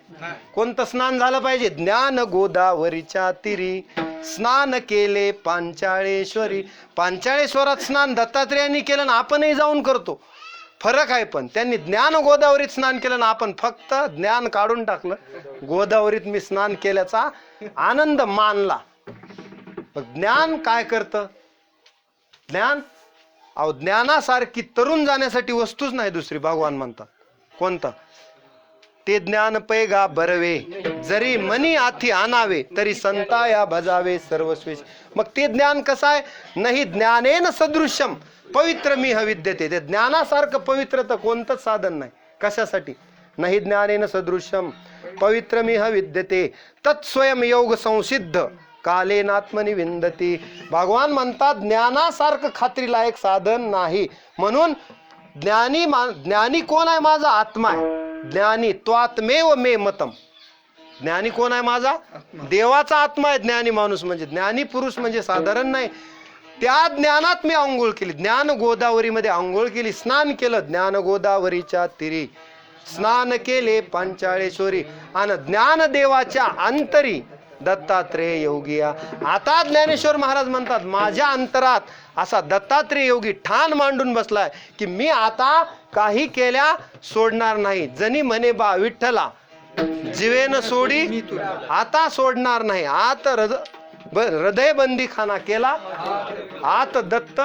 Speaker 1: कोणतं स्नान झालं पाहिजे? ज्ञान गोदावरीच्या तीरी स्नान केले पांचाळेश्वरी. पांचाळेश्वरात स्नान दत्तात्रेयांनी केलं ना आपणही जाऊन करतो. फरक आहे. पण त्यांनी ज्ञान गोदावरीत स्नान केलं ना आपण फक्त ज्ञान काढून टाकलं. गोदावरीत मी स्नान केल्याचा आनंद मानला. ज्ञान काय करतं? ज्ञान, अहो ज्ञानासारखी तरुण जाण्यासाठी वस्तूच नाही दुसरी. भगवान म्हणतात कोणता? ते ज्ञान पैगा बरवे जरी मनी आथी आणावे तरी संता या भजावे सर्वस्वेश. मग ते ज्ञान कसं आहे? नाही ज्ञानेन सदृश्यम पवित्र मी विद्यते. ते ज्ञानासारखं पवित्र तर कोणतंच साधन नाही. कशासाठी? नाही ज्ञानेन सदृश्यम पवित्र मी विद्यते तत्स्वयं योग संसिद्ध कालेनात्मनि विंदती. भगवान म्हणतात ज्ञानासारखं खात्रीलायक साधन नाही. म्हणून ज्ञानी कोण आहे? माझा आत्मा आहे. ज्ञानी त्वात्मेव मे मतम. ज्ञानी कोण आहे? माझा देवाचा आत्मा आहे ज्ञानी माणूस म्हणजे. ज्ञानी पुरुष म्हणजे साधारण नाही. त्या ज्ञानात मी आंघोळ केली. ज्ञान गोदावरीमध्ये आंघोळ केली, स्नान केलं ज्ञान गोदावरीच्या तीरी. स्नान केले पांचाळेश्वरी. आणि ज्ञानदेवाच्या अंतरी दत्तात्रेय योगिया. आता ज्ञानेश्वर महाराज म्हणतात माझ्या अंतरात असा दत्तात्रेय योगी ठाण मांडून बसलाय की मी आता काही केल्या सोडणार नाही. जनी म्हणे बा विठ्ठला जीवेन सोडी आता सोडणार नाही. आत हृदय बंदीखाना केला आत दत्त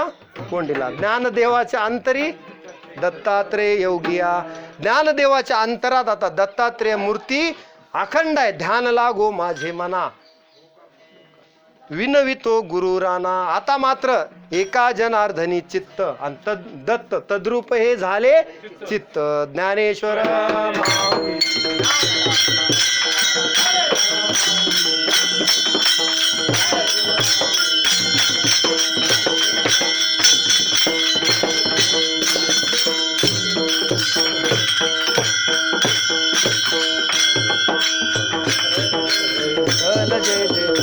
Speaker 1: कोंडीला. ज्ञानदेवाच्या अंतरी दत्तात्रेय योगिया. ज्ञानदेवाच्या अंतरात आता दत्तात्रेय मूर्ती अखंड आहे. ध्यान लागो माझे मना विनवितो गुरुराना. आता मात्र एका जनार्दनी चित्त आणि दत्त तद्रूप हे झाले चित्त. ज्ञानेश्वर जय जय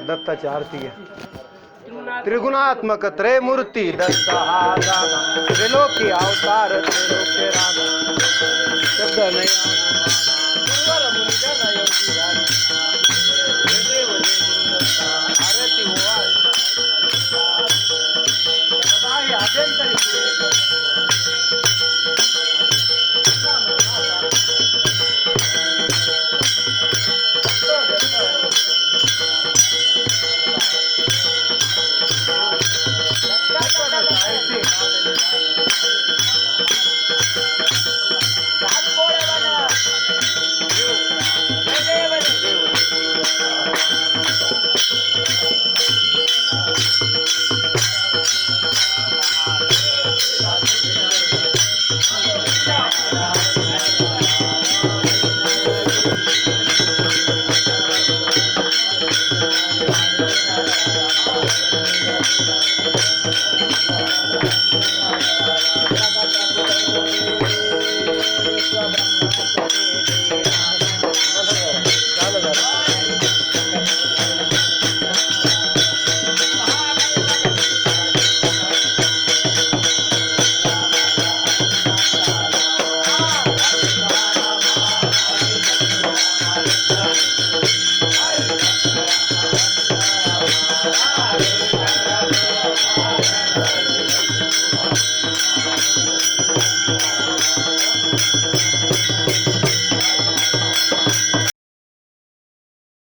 Speaker 1: दत्ताची आरती घ्या. त्रिगुणात्मक त्रयमूर्ती दत्त हा जाना. त्रिलोकी अवतार त्रिलोके रामा. शब्द नाही गुरुवर मुनी जन योगी रामा. जय देव जय गुरु दत्ता. आरती होवा सदाही अभ्यंतरी